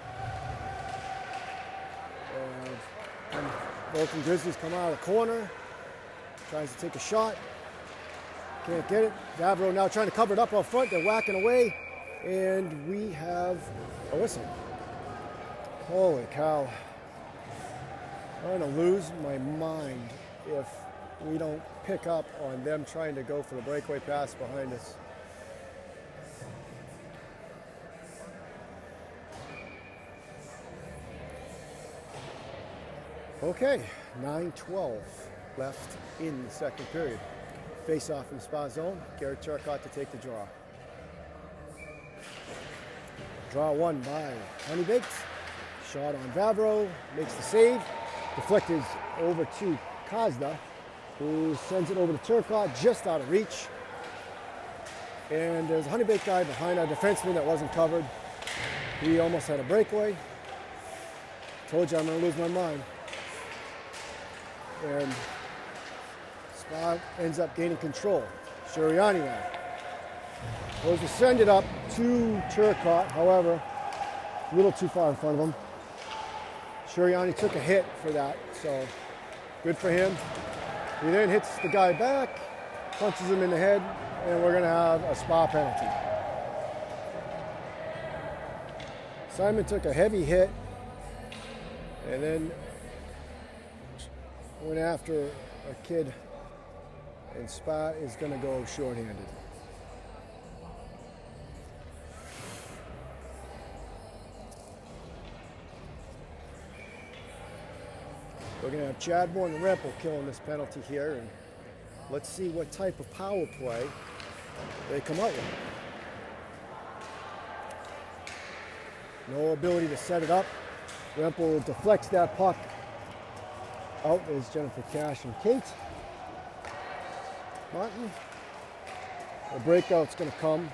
[SPEAKER 2] And Oakland Grizzlies come out of the corner, tries to take a shot, can't get it. Favreau now trying to cover it up out front. They're whacking away, and we have a whistle. Holy cow. I'm going to lose my mind if we don't pick up on them trying to go for the breakaway pass behind us. Okay, 9:12 left in the second period. Face off in the Spa zone. Garrett Turcotte to take the draw. Draw won by Honeybaked. Shot on Favreau, makes the save. Deflected over to Kozda, who sends it over to Turcotte, just out of reach. And there's a Honeybaked guy behind our defenseman that wasn't covered. He almost had a breakaway. Told you I'm going to lose my mind. And Spa ends up gaining control. Suriani now goes to send it up to Turcotte, however, a little too far in front of him. Suriani took a hit for that, so good for him. He then hits the guy back, punches him in the head, and we're going to have a Spa penalty. Simon took a heavy hit and then went after a kid, and Spa is going to go shorthanded. We're going to have Chadbourne and Rempel killing this penalty here, and let's see what type of power play they come out with. No ability to set it up. Rempel deflects that puck out as Jennifer Cash and Kate Martin. The breakout's going to come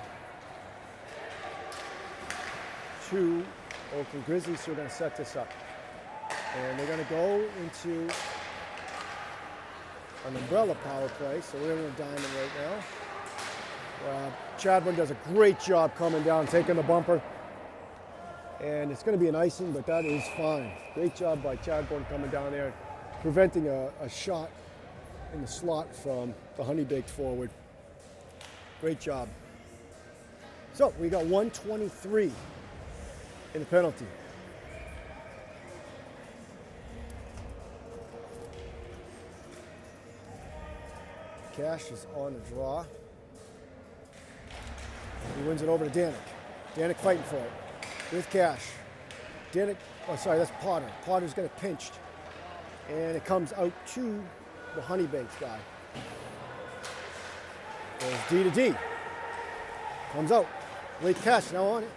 [SPEAKER 2] to Oakland Grizzlies, who are going to set this up. And they're going to go into an umbrella power play, so we're in a diamond right now. Chadbourne does a great job coming down, taking the bumper. And it's going to be an icing, but that is fine. Great job by Chadbourne coming down there, preventing a shot in the slot from the Honeybaked forward. Great job. So we got 123 in the penalty. Cash is on the draw. He wins it over to Danik. Danik fighting for it with Cash. Danik, oh sorry, that's Potter. Potter's got it pinched. And it comes out to the Honeybaits guy. There's D to D. Comes out. Late Cash now on it.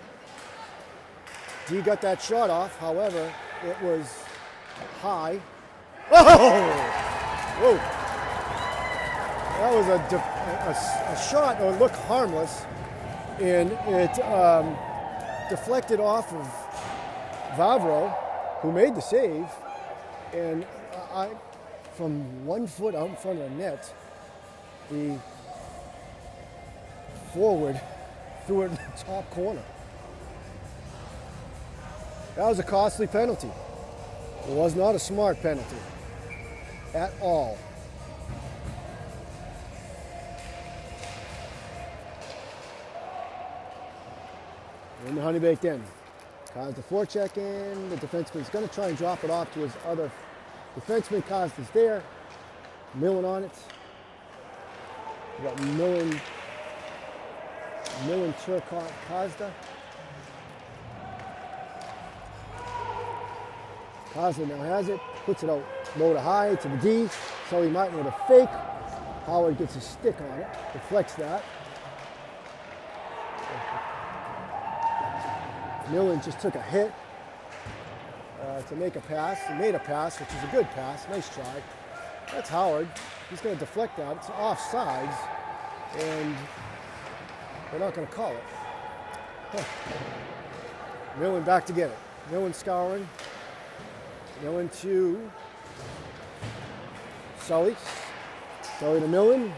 [SPEAKER 2] D got that shot off, however, it was high. Oh! Whoa! That was a shot that looked harmless, and it deflected off of Vavro, who made the save, and from 1 foot out in front of the net, the forward threw it in the top corner. That was a costly penalty. It was not a smart penalty at all. In the Honeybaked end. Caused the forecheck in. The defenseman's going to try and drop it off to his other defenseman. Caused is there. Millen on it. We got Millen Turcotte, Kazda. Kazda now has it, puts it out low to high to the D, so he might with a fake. Howard gets a stick on it, deflects that. Millen just took a hit to make a pass. He made a pass, which is a good pass. Nice try. That's Howard. He's going to deflect that. It's offsides, and they're not going to call it. Huh. Millen back to get it. Millen scouring. Millen to Sully. Sully to Millen.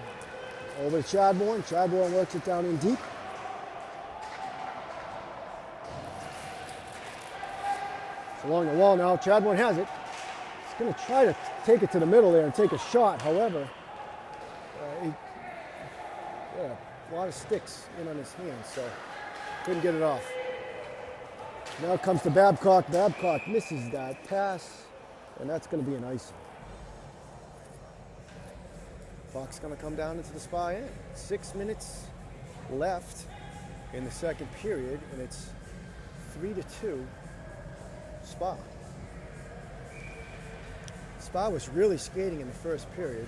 [SPEAKER 2] Over to Chadbourne. Chadbourne works it down in deep. It's along the wall now. Chadbourne has it. He's going to try to take it to the middle there and take a shot. However, a lot of sticks in on his hands, so couldn't get it off. Now comes to Babcock. Babcock misses that pass, and that's going to be an icing. Clock's going to come down into the Spa end. 6 minutes left in the second period, and it's 3-2 Spa. Spa was really skating in the first period.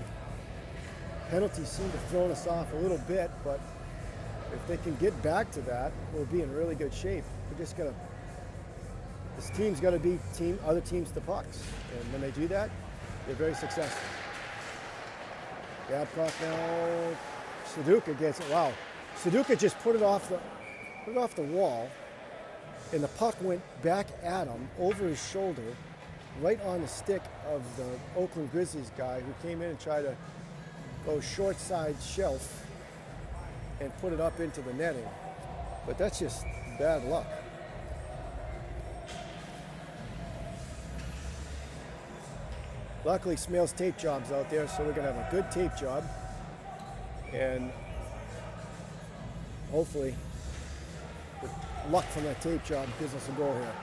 [SPEAKER 2] Penalties seem to have thrown us off a little bit, but if they can get back to that, we'll be in really good shape. We just got to. This team's got to beat other teams to pucks, and when they do that, they're very successful. Babcock now. Suduka gets it. Wow, Suduka just put it off the wall, and the puck went back at him over his shoulder, right on the stick of the Oakland Grizzlies guy who came in and tried to go short side shelf and put it up into the netting. But that's just bad luck. Luckily, Smale's tape job's out there, so we're going to have a good tape job. And hopefully, the luck from that tape job gives us a goal here.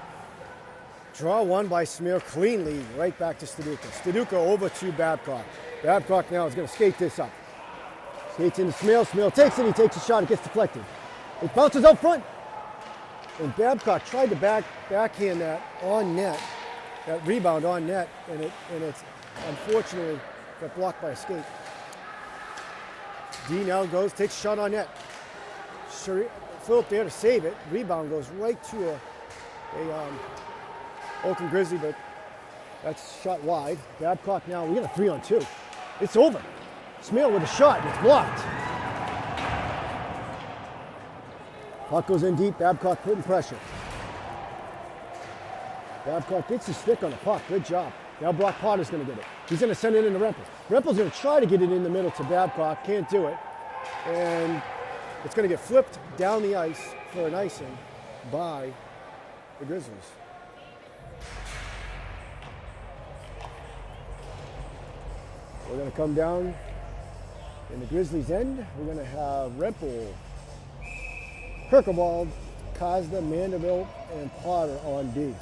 [SPEAKER 2] Draw one by Smale cleanly, right back to Staduka. Staduka over to Babcock. Babcock now is going to skate this up. Skates into Smale. Smale takes it. He takes a shot. It gets deflected. It bounces out front. And Babcock tried to backhand that on net, that rebound on net, and it's unfortunately got blocked by a skate. D now goes, takes a shot on net. Philip there to save it. Rebound goes right to a Oakland Grizzly, but that's shot wide. Babcock now, we got a 3-on-2. It's over. Smale with a shot, and it's blocked. Puck goes in deep. Babcock putting pressure. Babcock gets his stick on the puck. Good job. Now Brock Potter's going to get it. He's going to send it into Rempel. Rempel's going to try to get it in the middle to Babcock. Can't do it. And it's going to get flipped down the ice for an icing by the Grizzlies. We're going to come down in the Grizzlies' end. We're going to have Rempel, Kirkewald, Kazda, Mandeville, and Potter on D.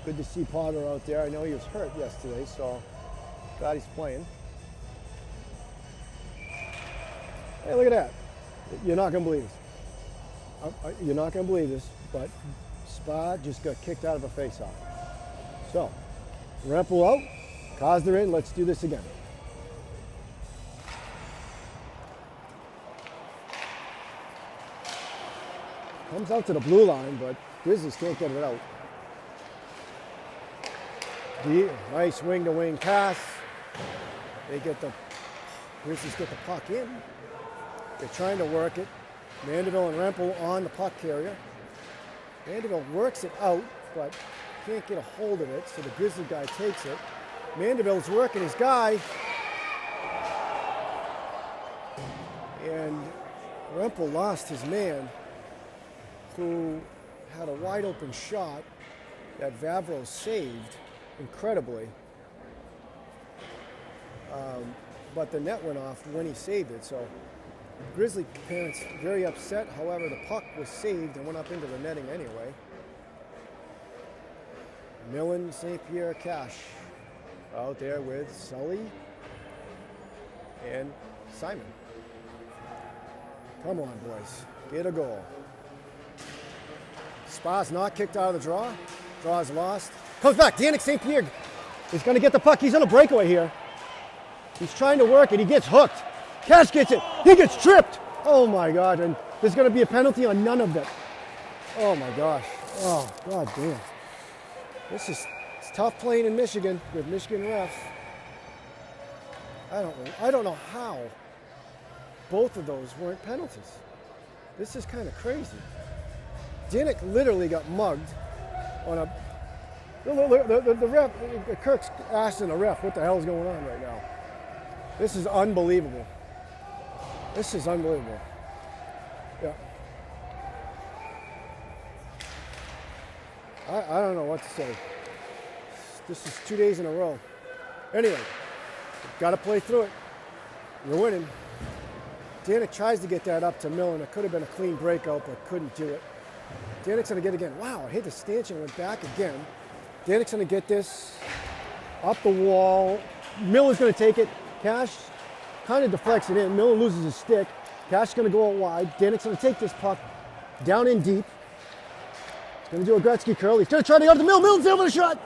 [SPEAKER 2] Good to see Potter out there. I know he was hurt yesterday, so glad he's playing. Hey, look at that. You're not going to believe this. You're not going to believe this, but Spa just got kicked out of a face-off. So, Rempel out, Kozler in. Let's do this again. Comes out to the blue line, but Grizzlies can't get it out. Nice wing-to-wing pass. Grizzlies get the puck in. They're trying to work it. Mandeville and Rempel on the puck carrier. Mandeville works it out, but can't get a hold of it, so the Grizzly guy takes it. Mandeville's working his guy. And Rempel lost his man, who had a wide open shot that Vavro saved incredibly. But the net went off when he saved it, so Grizzly parents very upset. However, the puck was saved and went up into the netting anyway. Millen, St. Pierre, Cash out there with Sully and Simon. Come on, boys. Get a goal. Spa's not kicked out of the draw. Draw is lost. Comes back. Danik St. Pierre is going to get the puck. He's on a breakaway here. He's trying to work it. He gets hooked. Cash gets it. He gets tripped. Oh, my God. And there's going to be a penalty on none of them. Oh, my gosh. Oh, God damn. It's tough playing in Michigan with Michigan refs. I don't know how both of those weren't penalties. This is kind of crazy. Danik literally got mugged on a... The ref, Kirk's asking the ref what the hell is going on right now. This is unbelievable. This is unbelievable. Yeah. I don't know what to say. This is 2 days in a row. Anyway, got to play through it. You're winning. Danik tries to get that up to Millen. It could have been a clean breakout, but couldn't do it. Danik's going to get it again. Wow, I hit the stanchion, went back again. Danik's going to get this up the wall. Millen's going to take it. Cash kind of deflects it in. Millen loses his stick. Cash is going to go out wide. Danik's going to take this puck down in deep. He's going to do a Gretzky curl. He's going to try to go to the Millen. Millen's able to shot.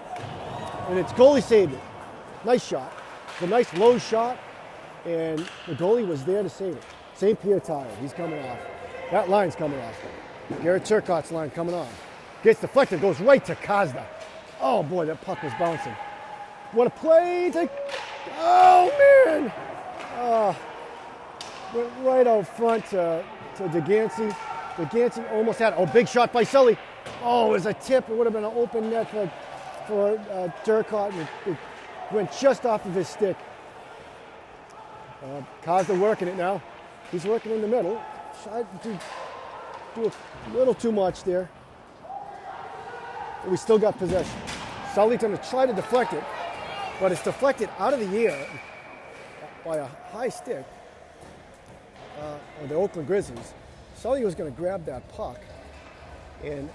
[SPEAKER 2] And it's goalie saved it. Nice shot. It's a nice low shot. And the goalie was there to save it. St. Pierre tired. He's coming off. That line's coming off. Garrett Turcotte's line coming on. Gets deflected. Goes right to Kozda. Oh, boy, that puck was bouncing. What a play. Oh, man. Went right out front to DeGansey. DeGansey almost had big shot by Sully. Oh, it was a tip. It would have been an open net for Turcotte. It went just off of his stick. Kozda working it now. He's working in the middle. Tried to do a little too much there. But we still got possession. Sully's going to try to deflect it, but it's deflected out of the air by a high stick of the Oakland Grizzlies. Sully was going to grab that puck and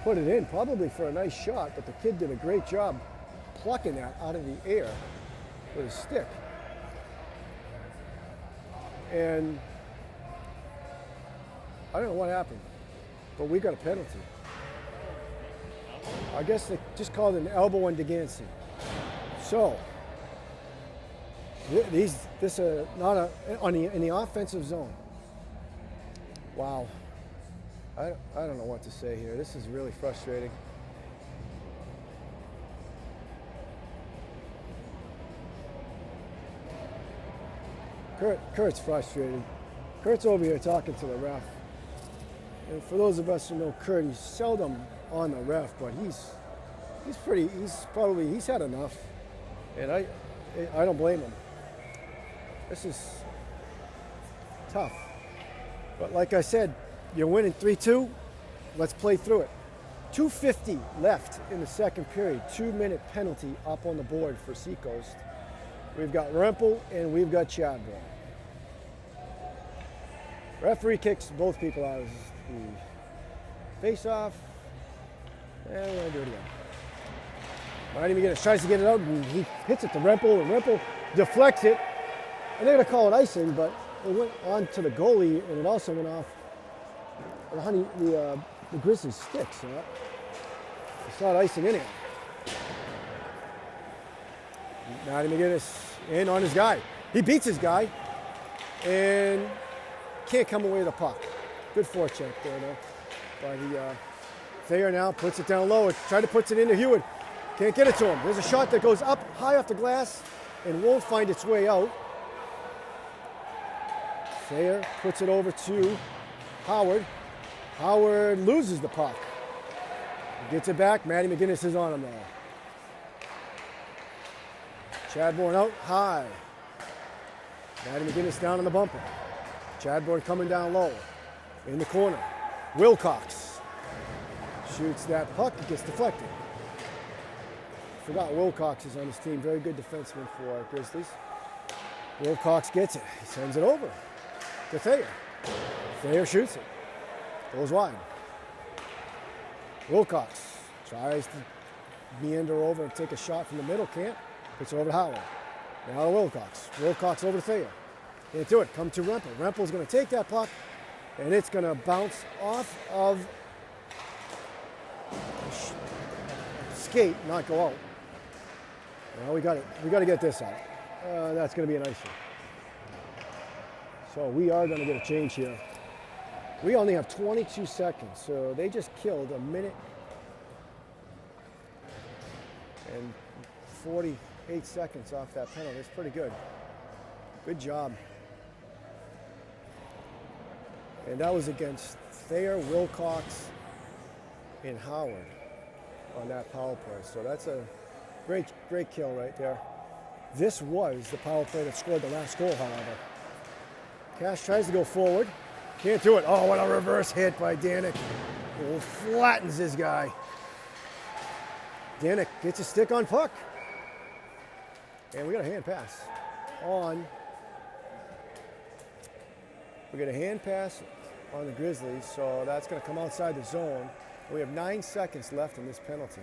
[SPEAKER 2] put it in, probably for a nice shot, but the kid did a great job plucking that out of the air with his stick. And I don't know what happened, but we got a penalty. I guess they just called it an elbow on DeGansey. So, this not in the offensive zone. Wow. I don't know what to say here. This is really frustrating. Kurt's frustrated. Kurt's over here talking to the ref. And for those of us who know Kurt, he's seldom on the ref, but he's had enough. And I don't blame him. This is tough. But like I said, you're winning 3-2. Let's play through it. 2:50 left in the second period. 2-minute penalty up on the board for Seacoast. We've got Rempel and we've got Chadwell. Referee kicks both people out of the face-off. And we're going to do it again. Might even tries to get it out, and he hits it to Rempel, and Rempel deflects it. And they're going to call it icing, but went on to the goalie, and it also went off the Grizzlies stick. So it's not icing in here. Matty McGinnis in on his guy. He beats his guy and can't come away with the puck. Good forecheck there, though. By the Thayer now puts it down low. Tried to put it into Hewitt. Can't get it to him. There's a shot that goes up high off the glass and won't find its way out. Thayer puts it over to Howard. Howard loses the puck. Gets it back. Matty McGinnis is on him now. Chadbourne out high. Matty McGinnis down on the bumper. Chadbourne coming down low. In the corner. Wilcox shoots that puck. It gets deflected. Forgot Wilcox is on his team. Very good defenseman for Grizzlies. Wilcox gets it. He sends it over to Thayer. Thayer shoots it. Goes wide. Wilcox tries to meander over and take a shot from the middle. Can't. Puts it over to Howard. Now to Wilcox. Wilcox over to Thayer. Can't do it. Come to Rempel. Rempel's going to take that puck, and it's going to bounce off of skate, not go out. Now we got to get this out. That's going to be an icing. So we are going to get a change here. We only have 22 seconds, so they just killed a minute and 48 seconds off that penalty. That's pretty good. Good job. And that was against Thayer, Wilcox, and Howard on that power play. So that's a great kill right there. This was the power play that scored the last goal, however. Cash tries to go forward. Can't do it. Oh, what a reverse hit by Danik. It flattens this guy. Danik gets a stick on puck. And we got a hand pass on. We got a hand pass on the Grizzlies, so that's going to come outside the zone. We have 9 seconds left in this penalty.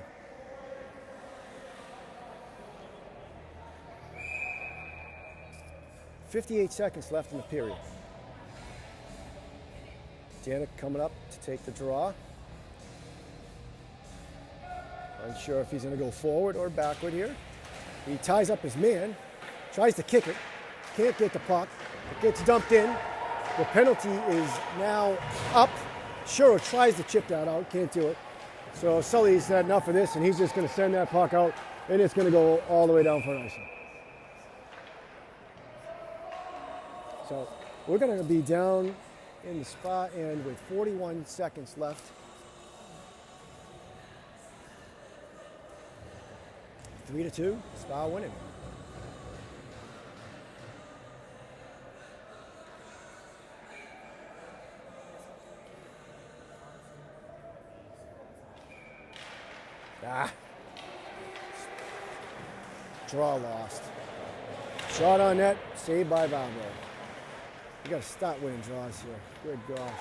[SPEAKER 2] .58 seconds left in the period. Danik coming up to take the draw. Unsure if he's going to go forward or backward here. He ties up his man, tries to kick it, can't get the puck. It gets dumped in. The penalty is now up. Shuro tries to chip that out, can't do it. So Sully's had enough of this, and he's just going to send that puck out, and it's going to go all the way down for an icing. So we're going to be down in the spot end with 41 seconds left. 3-2, Spa winning. Draw lost. Shot on net, saved by Valvo. You got to stop winning draws here. Good gosh.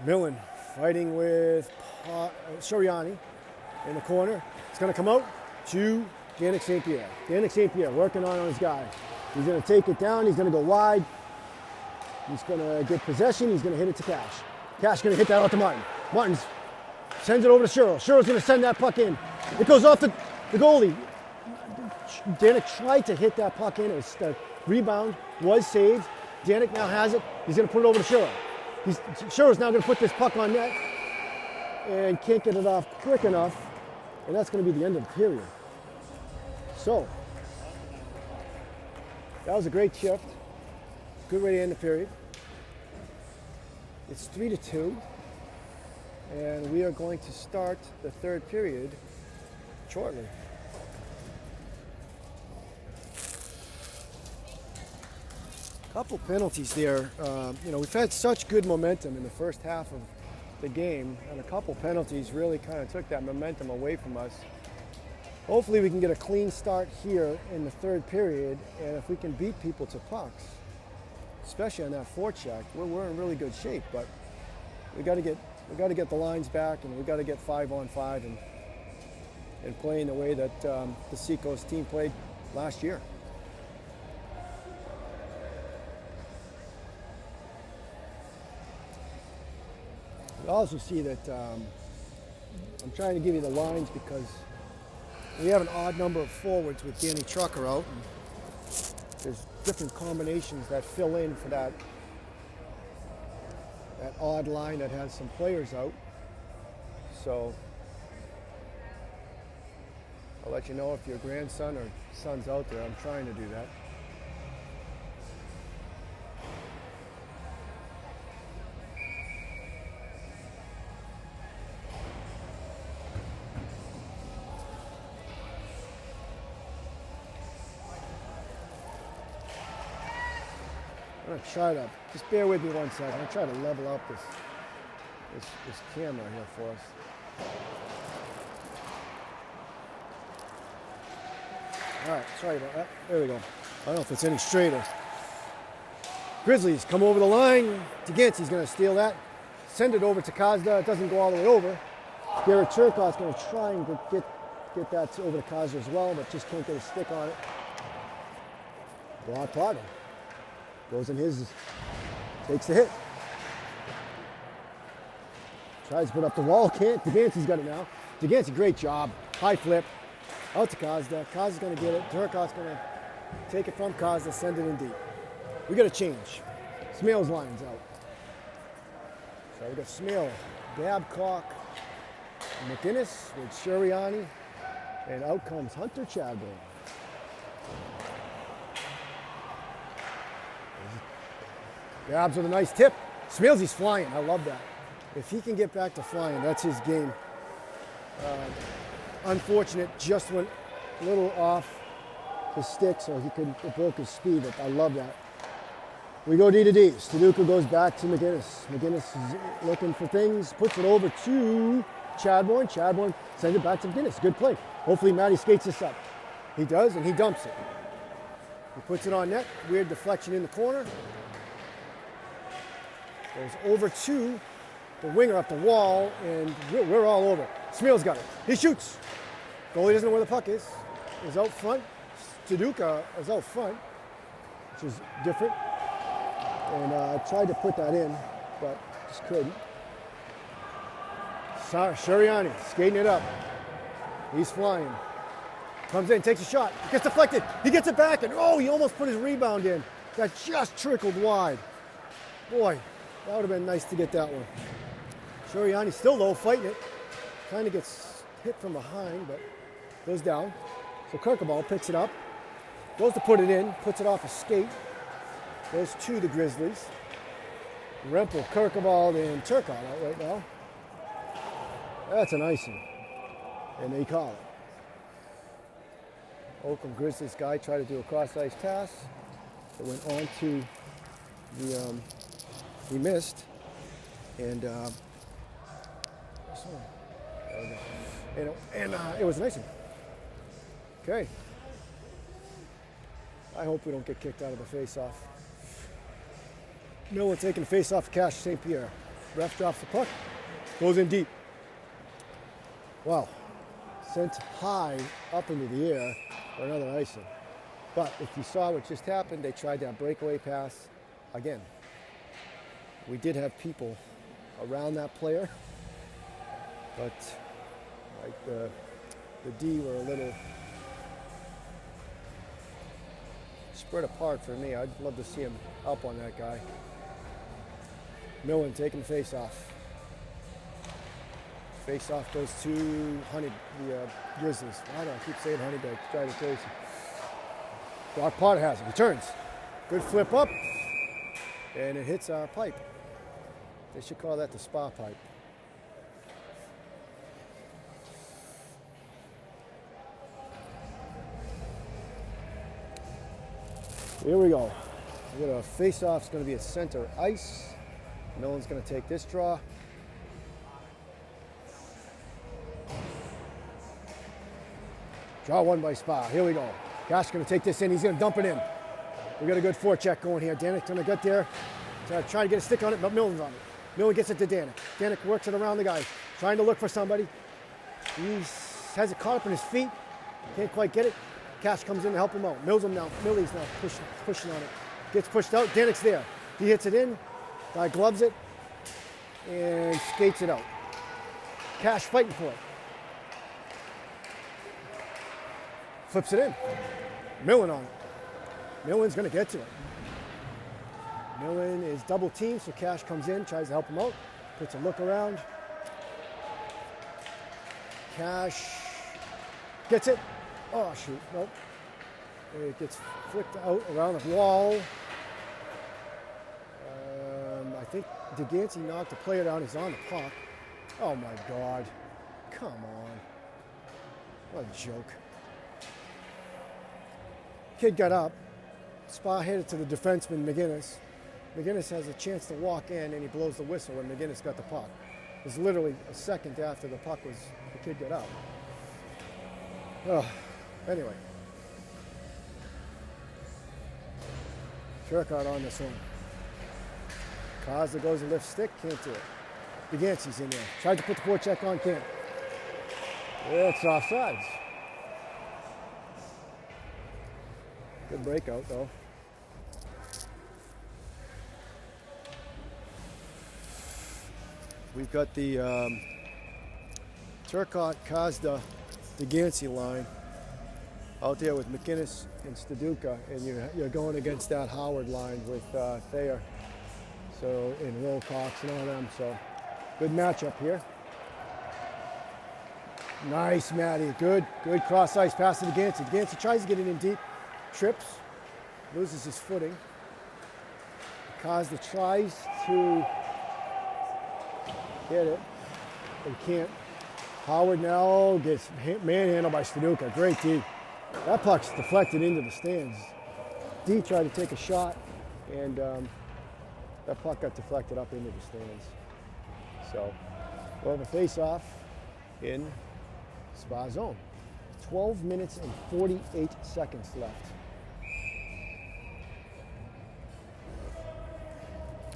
[SPEAKER 2] Millen fighting with Soriani in the corner. It's going to come out to Danik St. Pierre. Danik St. Pierre working on his guy. He's going to take it down. He's going to go wide. He's going to get possession. He's going to hit it to Cash. Cash going to hit that out to Martin. Martin's sends it over to Shuro. Shuro's going to send that puck in. It goes off the goalie. Danik tried to hit that puck in. The rebound was saved. Danik now has it. He's going to put it over to Shuro. Shuro's now going to put this puck on net and can't get it off quick enough. And that's going to be the end of the period. So, that was a great shift. Good way to end the period. It's 3-2. And we are going to start the third period shortly. Couple penalties there. We've had such good momentum in the first half of the game, and a couple penalties really kind of took that momentum away from us. Hopefully we can get a clean start here in the third period, and if we can beat people to pucks, especially on that forecheck, we're in really good shape. But we got to get the lines back, and we got to get 5-on-5 and playing the way that the Seacoast team played last year. also see that I'm trying to give you the lines because we have an odd number of forwards with Danny Trucker out. And there's different combinations that fill in for that odd line that has some players out. So I'll let you know if your grandson or son's out there. I'm trying to do that. I'm gonna try to, just bear with me 1 second. I'm gonna try to level out this camera here for us. All right, sorry about that. There we go. I don't know if it's any straighter. Grizzlies come over the line. Tagantsy's gonna steal that. Send it over to Kazda. It doesn't go all the way over. Garrett Cherkov's gonna try and get that over to Kazda as well, but just can't get a stick on it. Block Potter. Goes in his, takes the hit. Tries to put up the wall, can't. Tagantsy's got it now. Tagantsy, great job. High flip. Out to Kazda. Kazda's going to get it. Turkov's going to take it from Kazda, send it in deep. We got to change. Smale's line's out. So we got Smale, Babcock, McInnes with Sirianni, and out comes Hunter Chadbourne. Grabs with a nice tip. Smales's flying. I love that. If he can get back to flying, that's his game. Unfortunate, just went a little off his stick, so it broke his speed, but I love that. We go D to D. Staduka goes back to McInnes. McInnes is looking for things, puts it over to Chadbourne. Chadbourne sends it back to McInnes. Good play. Hopefully Matty skates this up. He does, and he dumps it. He puts it on net. Weird deflection in the corner. Goes over to the winger up the wall, and we're all over. Smale's got it. He shoots. Goalie doesn't know where the puck is. He's out front. Staduka is out front, which is different. And I tried to put that in, but just couldn't. Sirianni skating it up. He's flying. Comes in, takes a shot. Gets deflected. He gets it back, and he almost put his rebound in. That just trickled wide. Boy, that would have been nice to get that one. Sirianni still low, fighting it. Kind of gets hit from behind, but goes down. So Kirkaball picks it up, goes to put it in, puts it off a skate. Goes to the Grizzlies. Rempel, Kirkaball, and Turcotte out right now. That's an icing. And they call it. Oakland Grizzlies guy tried to do a cross-ice pass. It went on to the, he missed. And, it was an icing. Okay. I hope we don't get kicked out of the face-off. Miller taking the face-off of Cash St. Pierre. Ref drops the puck. Goes in deep. Wow. Sent high up into the air for another icing. But if you saw what just happened, they tried that breakaway pass again. We did have people around that player, but like the D were a little spread apart for me. I'd love to see him up on that guy. Millen taking the face-off. Face-off goes to the Grizzlies. Why do I keep saying Honeybag? Try to crazy. Brock Potter has it. Returns. Good flip up. And it hits our pipe. They should call that the spa pipe. Here we go. We got a face-off. It's going to be at center ice. Millen's going to take this draw. Draw one by Spa. Here we go. Cash going to take this in. He's going to dump it in. We got a good forecheck going here. Danik's going to get there. Trying to get a stick on it, but Millen's on it. Millen gets it to Danik. Danik works it around the guy. Trying to look for somebody. He has it caught up in his feet. Can't quite get it. Cash comes in to help him out. Millie's now pushing on it. Gets pushed out. Danik's there. He hits it in. Guy gloves it. and skates it out. Cash fighting for it. Flips it in. Millen on it. Millen's going to get to it. Millen is double teamed, so Cash comes in, tries to help him out. Puts a look around. Cash gets it. Oh, shoot. Nope. It gets flicked out around the wall. I think DeGancy knocked the player down. He's on the puck. Oh, my God. Come on. What a joke. Kid got up. Spa hit it to the defenseman, McGinnis. McGinnis has a chance to walk in, and he blows the whistle when McGinnis got the puck. It was literally a second after the kid got out. Oh, anyway. Turcotte on this one. Kozla goes to lift stick, can't do it. DeGancy's in there. Tried to put the forecheck on, can't. It's offsides. Good breakout, though. We've got the Turcotte, Kozda, DeGancy line out there with McInnes and Staduka, and you're going against that Howard line with Thayer, so in Wilcox and all them. So good matchup here. Nice, Matty. Good cross ice pass to DeGancy. DeGancy tries to get it in deep, trips, loses his footing. Kozda tries to get it, but he can't. Howard now gets manhandled by Staduka. Great D. That puck's deflected into the stands. D tried to take a shot, and that puck got deflected up into the stands. So we'll have a face-off in Spa zone. 12 minutes and 48 seconds left.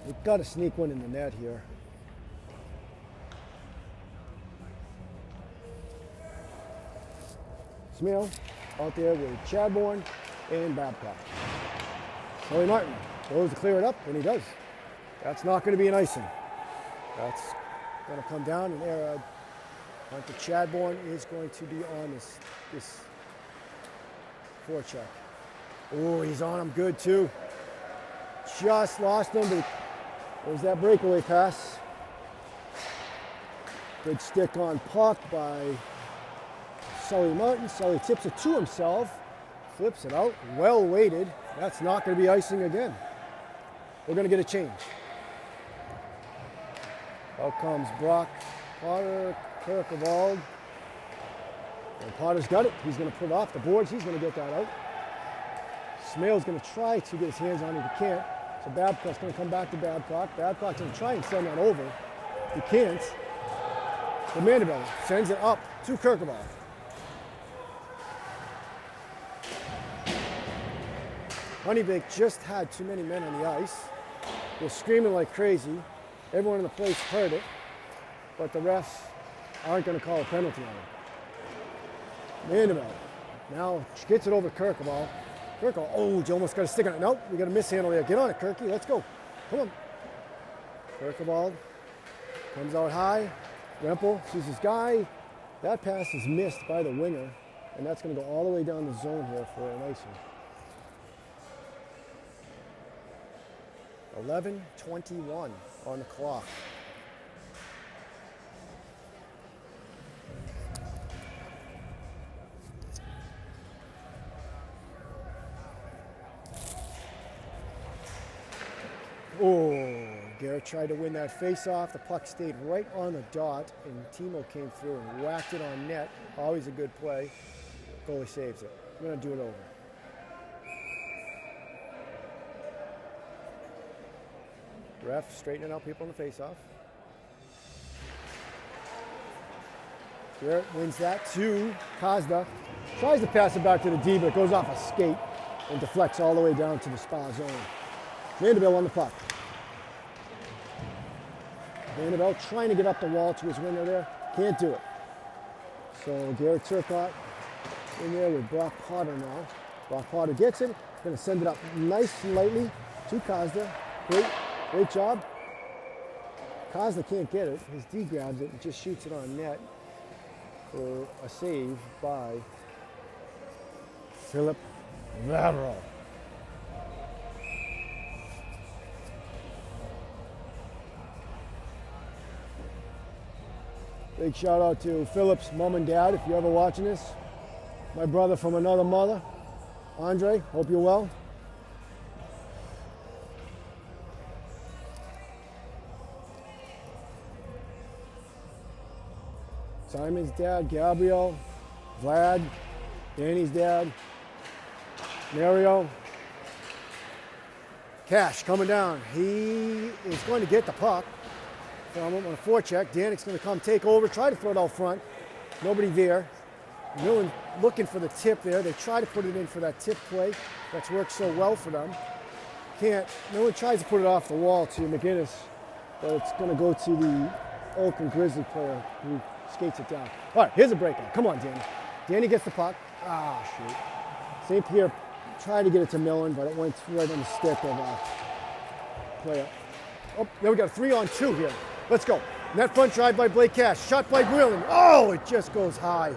[SPEAKER 2] We've got to sneak one in the net here. Smith out there with Chadbourne and Babcock. Sully Martin goes to clear it up, and he does. That's not going to be an icing. That's going to come down, and there, Hunter Chadbourne is going to be on this forecheck. Oh, he's on him good, too. Just lost him, but there's that breakaway pass. Good stick on puck by Sully Martin. Sully tips it to himself, flips it out, well weighted. That's not going to be icing again. We're going to get a change. Out comes Brock Potter, Kirkevald. And Potter's got it. He's going to put it off the boards. He's going to get that out. Smale's going to try to get his hands on it. He can't. So Babcock's going to come back to Babcock. Babcock's going to try and send that over. He can't. The Mandeville sends it up to Kirkevald. Honeybake just had too many men on the ice. They're screaming like crazy. Everyone in the place heard it, but the refs aren't going to call a penalty on it. Mandeville now gets it over Kirkevald. Kirkevald, oh, you almost got a stick on it. Nope, we got a mishandle there. Get on it, Kirky. Let's go. Come on. Kirkevald comes out high. Rempel sees his guy. That pass is missed by the winger, and that's going to go all the way down the zone here for an icing. 11:21 on the clock. Oh, Garrett tried to win that face-off. The puck stayed right on the dot, and Timo came through and whacked it on net. Always a good play. Goalie saves it. We're going to do it over. Ref straightening out people in the face-off. Garrett wins that to Kozda. Tries to pass it back to the D, but it goes off a skate and deflects all the way down to the Spa zone. Vanderbilt on the puck. Vanderbilt trying to get up the wall to his window there. Can't do it. So Garrett Turcotte in there with Brock Potter now. Brock Potter gets it. Going to send it up nice and lightly to Kozda. Great job. Kozla can't get it. His D grabs it and just shoots it on net for a save by Philip Vavro. Big shout out to Philip's mom and dad if you're ever watching this. My brother from another mother, Andre, hope you're well. Simon's dad, Gabriel, Vlad, Danny's dad, Mario. Cash coming down. He is going to get the puck from him on a forecheck. Danik's going to come take over, try to throw it out front. Nobody there. Millen looking for the tip there. They try to put it in for that tip play. That's worked so well for them. Can't. Millen tries to put it off the wall to McGinnis, but it's going to go to the Oakland Grizzlies player who skates it down. All right, here's a breakout. Come on, Danny. Danny gets the puck. Ah, shoot. St. Pierre tried to get it to Millen, but it went right on the stick of a player. Oh, there we got a 3-on-2 here. Let's go. Net front drive by Blake Cash. Shot by Breland. Oh, it just goes high.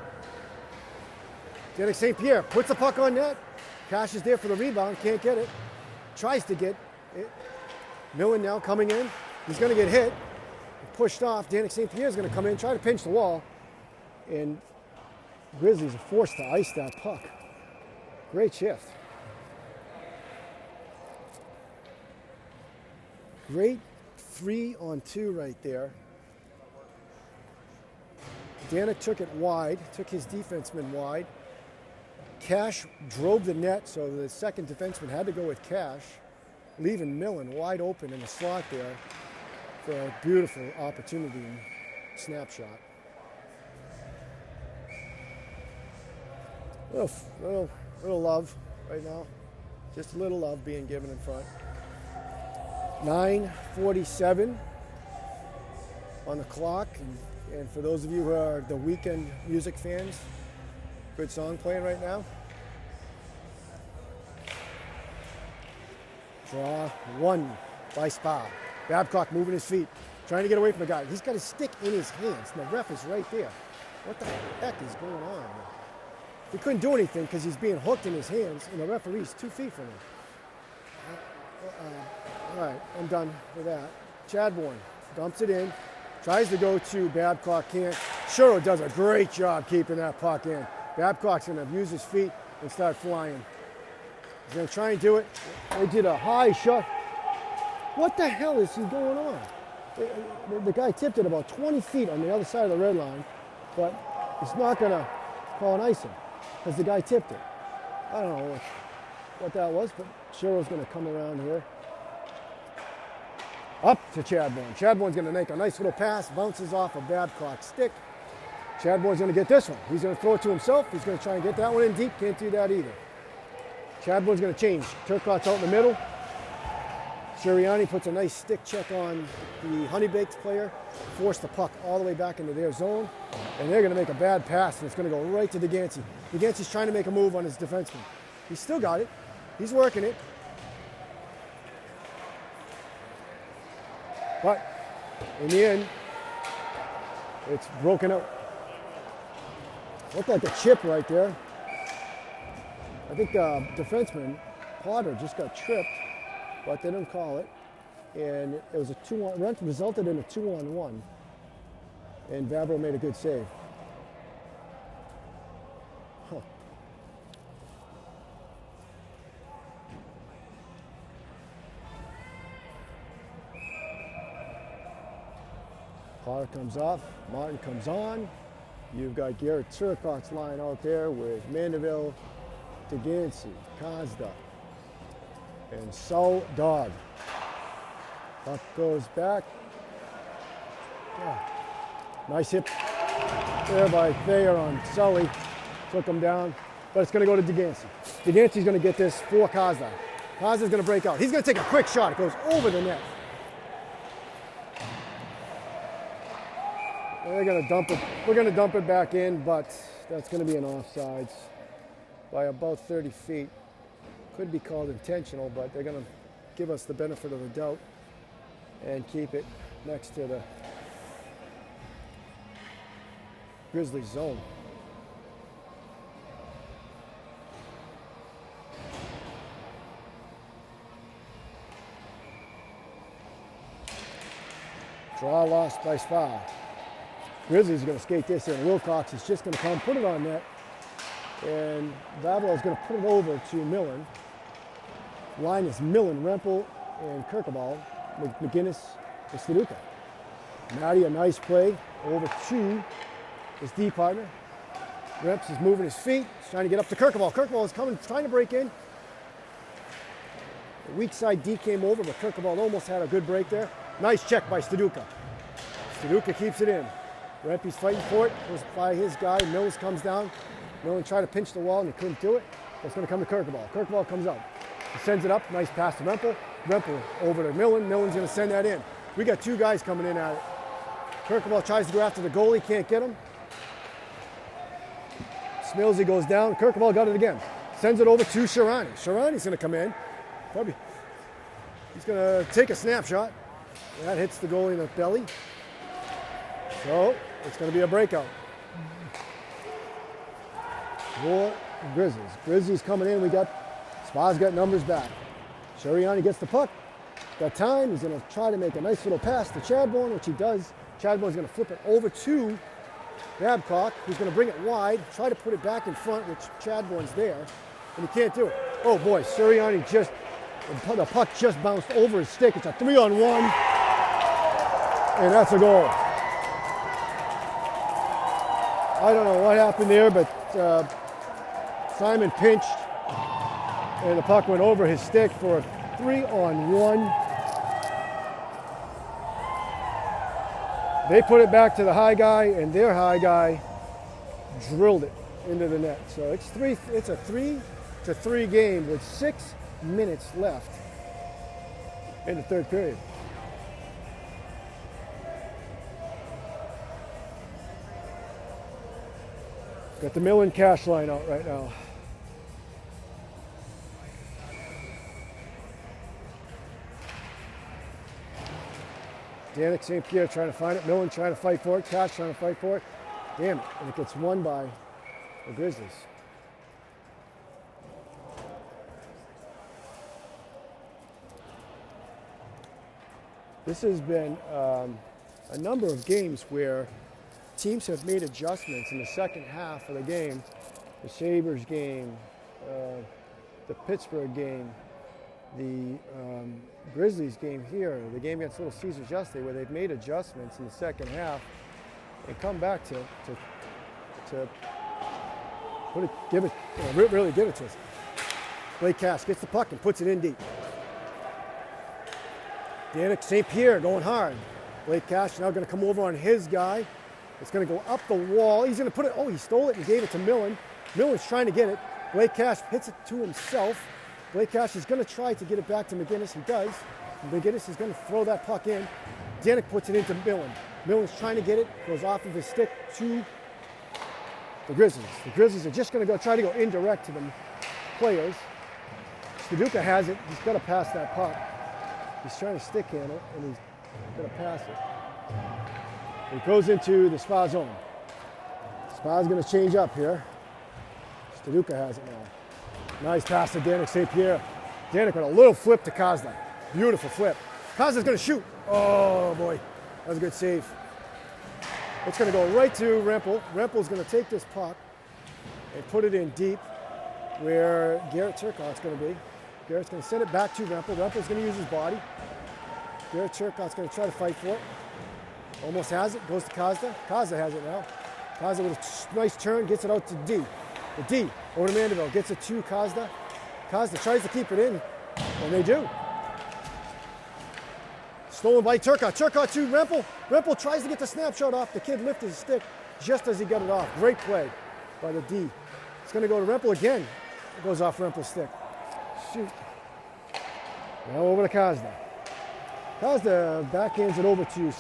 [SPEAKER 2] Danny St. Pierre puts the puck on net. Cash is there for the rebound. Can't get it. Tries to get it. Millen now coming in. He's going to get hit. Pushed off. Danik St. Pierre is going to come in, try to pinch the wall. And Grizzlies are forced to ice that puck. Great shift. Great 3-on-2 right there. Danik took it wide, took his defenseman wide. Cash drove the net, so the second defenseman had to go with Cash, leaving Millen wide open in the slot there for a beautiful opportunity and snapshot. Little love right now. Just a little love being given in front. 9:47 on the clock. And for those of you who are the weekend music fans, good song playing right now. Draw one by Spa. Babcock moving his feet, trying to get away from the guy. He's got his stick in his hands, and the ref is right there. What the heck is going on? He couldn't do anything because he's being hooked in his hands, and the referee's 2 feet from him. All right, I'm done with that. Chadbourne dumps it in, tries to go to Babcock, can't. Shuro does a great job keeping that puck in. Babcock's going to use his feet and start flying. He's going to try and do it. They did a high shot. What the hell is he going on? The guy tipped it about 20 feet on the other side of the red line, but it's not going to call an icing because the guy tipped it. I don't know what that was, but Shiro's going to come around here. Up to Chadbourne. Chadbourne's going to make a nice little pass, bounces off a Babcock stick. Chadbourne's going to get this one. He's going to throw it to himself. He's going to try and get that one in deep. Can't do that either. Chadbourne's going to change. Turcotte's out in the middle. Sirianni puts a nice stick check on the Honey Baked player, force the puck all the way back into their zone, and they're going to make a bad pass, and it's going to go right to Degancy. Degancy's trying to make a move on his defenseman. He's still got it. He's working it. But in the end, it's broken up. Looked like a chip right there. I think defenseman Potter just got tripped, but they didn't call it. And it was a 2-on, resulted in a 2-on-1. And Vavro made a good save. Huh. Potter comes off, Martin comes on. You've got Garrett Turcotte's line out there with Mandeville, Degancy, Kazda, and Saul Dodd. Puck goes back. Yeah. Nice hit there by Thayer on Sully. Took him down, but it's going to go to Degancy. Degancy's going to get this for Kazda. Kazda's going to break out. He's going to take a quick shot. It goes over the net. They're going to dump it. We're going to dump it back in, but that's going to be an offsides by about 30 feet. Could be called intentional, but they're going to give us the benefit of the doubt and keep it. next to the Grizzlies zone. Draw lost by Spa. Grizzlies are going to skate this in. Wilcox is just going to come, put it on net. And Babel is going to put it over to Millen. Line is Millen, Rempel, and Kirkaball. McGinnis and Staduka. Matty, a nice play over to his D partner. Reps is moving his feet. He's trying to get up to Kirkaball. Kirkaball is coming, trying to break in. The weak side D came over, but Kirkaball almost had a good break there. Nice check by Staduka. Staduka keeps it in. Rempe's fighting for it. Goes by his guy. Mills comes down. Millen tried to pinch the wall and he couldn't do it. It's going to come to Kirkaball. Kirkaball comes up. He sends it up. Nice pass to Rempel. Rempel over to Millen. Millen's going to send that in. We got two guys coming in at it. Kirkaball tries to go after the goalie. Can't get him. Smilsy goes down. Kirkaball got it again. Sends it over to Sharani. Sharani's going to come in. Probably. He's going to take a snapshot. That hits the goalie in the belly. So it's going to be a breakout. For Grizzlies. Grizzlies coming in. We got Spa's got numbers back. Sharani gets the puck. Got time. He's going to try to make a nice little pass to Chadbourne, which he does. Chadbourne's going to flip it over to Babcock, who's going to bring it wide, try to put it back in front, which Chadbourne's there, and he can't do it. Oh boy, Sirianni just, the puck just bounced over his stick. It's a 3-on-1, and that's a goal. I don't know what happened there, but Simon pinched, and the puck went over his stick for a 3-on-1. They put it back to the high guy, and their high guy drilled it into the net. So it's a 3-3 game with 6 minutes left in the third period. Got the Millen cash line out right now. Danik St. Pierre trying to find it. Millen trying to fight for it. Cash trying to fight for it. Damn it. And it gets won by the Grizzlies. This has been a number of games where teams have made adjustments in the second half of the game. The Sabres game, the Pittsburgh game, the Grizzlies game here, the game against Little Caesars yesterday, where they've made adjustments in the second half and come back to really give it to us. Blake Cass gets the puck and puts it in deep. Danik St. Pierre going hard. Blake Cash now going to come over on his guy. It's going to go up the wall. He's going to put it, he stole it and gave it to Millen. Millen's trying to get it. Blake Cash hits it to himself. Blake Cash is going to try to get it back to McGinnis. He does. McGinnis is going to throw that puck in. Danik puts it into Millen. Millen's trying to get it. Goes off of his stick to the Grizzlies. The Grizzlies are just going to try to go indirect to the players. Staduka has it. He's got to pass that puck. He's trying to stick handle, and he's going to pass it. He goes into the Spa zone. Spa's going to change up here. Staduka has it now. Nice pass to Danik St. Pierre. Danik with a little flip to Kozda. Beautiful flip. Kozda's going to shoot. Oh boy, that was a good save. It's going to go right to Rempel. Rempel's going to take this puck and put it in deep where Garrett Turcotte's going to be. Garrett's going to send it back to Rempel. Rempel's going to use his body. Garrett Turcotte's going to try to fight for it. Almost has it. Goes to Kozda. Kozda has it now. Kozda with a nice turn gets it out to D. The D over to Mandeville, gets it to Kozda. Kozda tries to keep it in, and they do. Stolen by Turcotte. Turcotte to Rempel. Rempel tries to get the snapshot off. The kid lifted his stick just as he got it off. Great play by the D. It's going to go to Rempel again. It goes off Rempel's stick. Shoot. Now over to Kozda. Kozda backhands it over to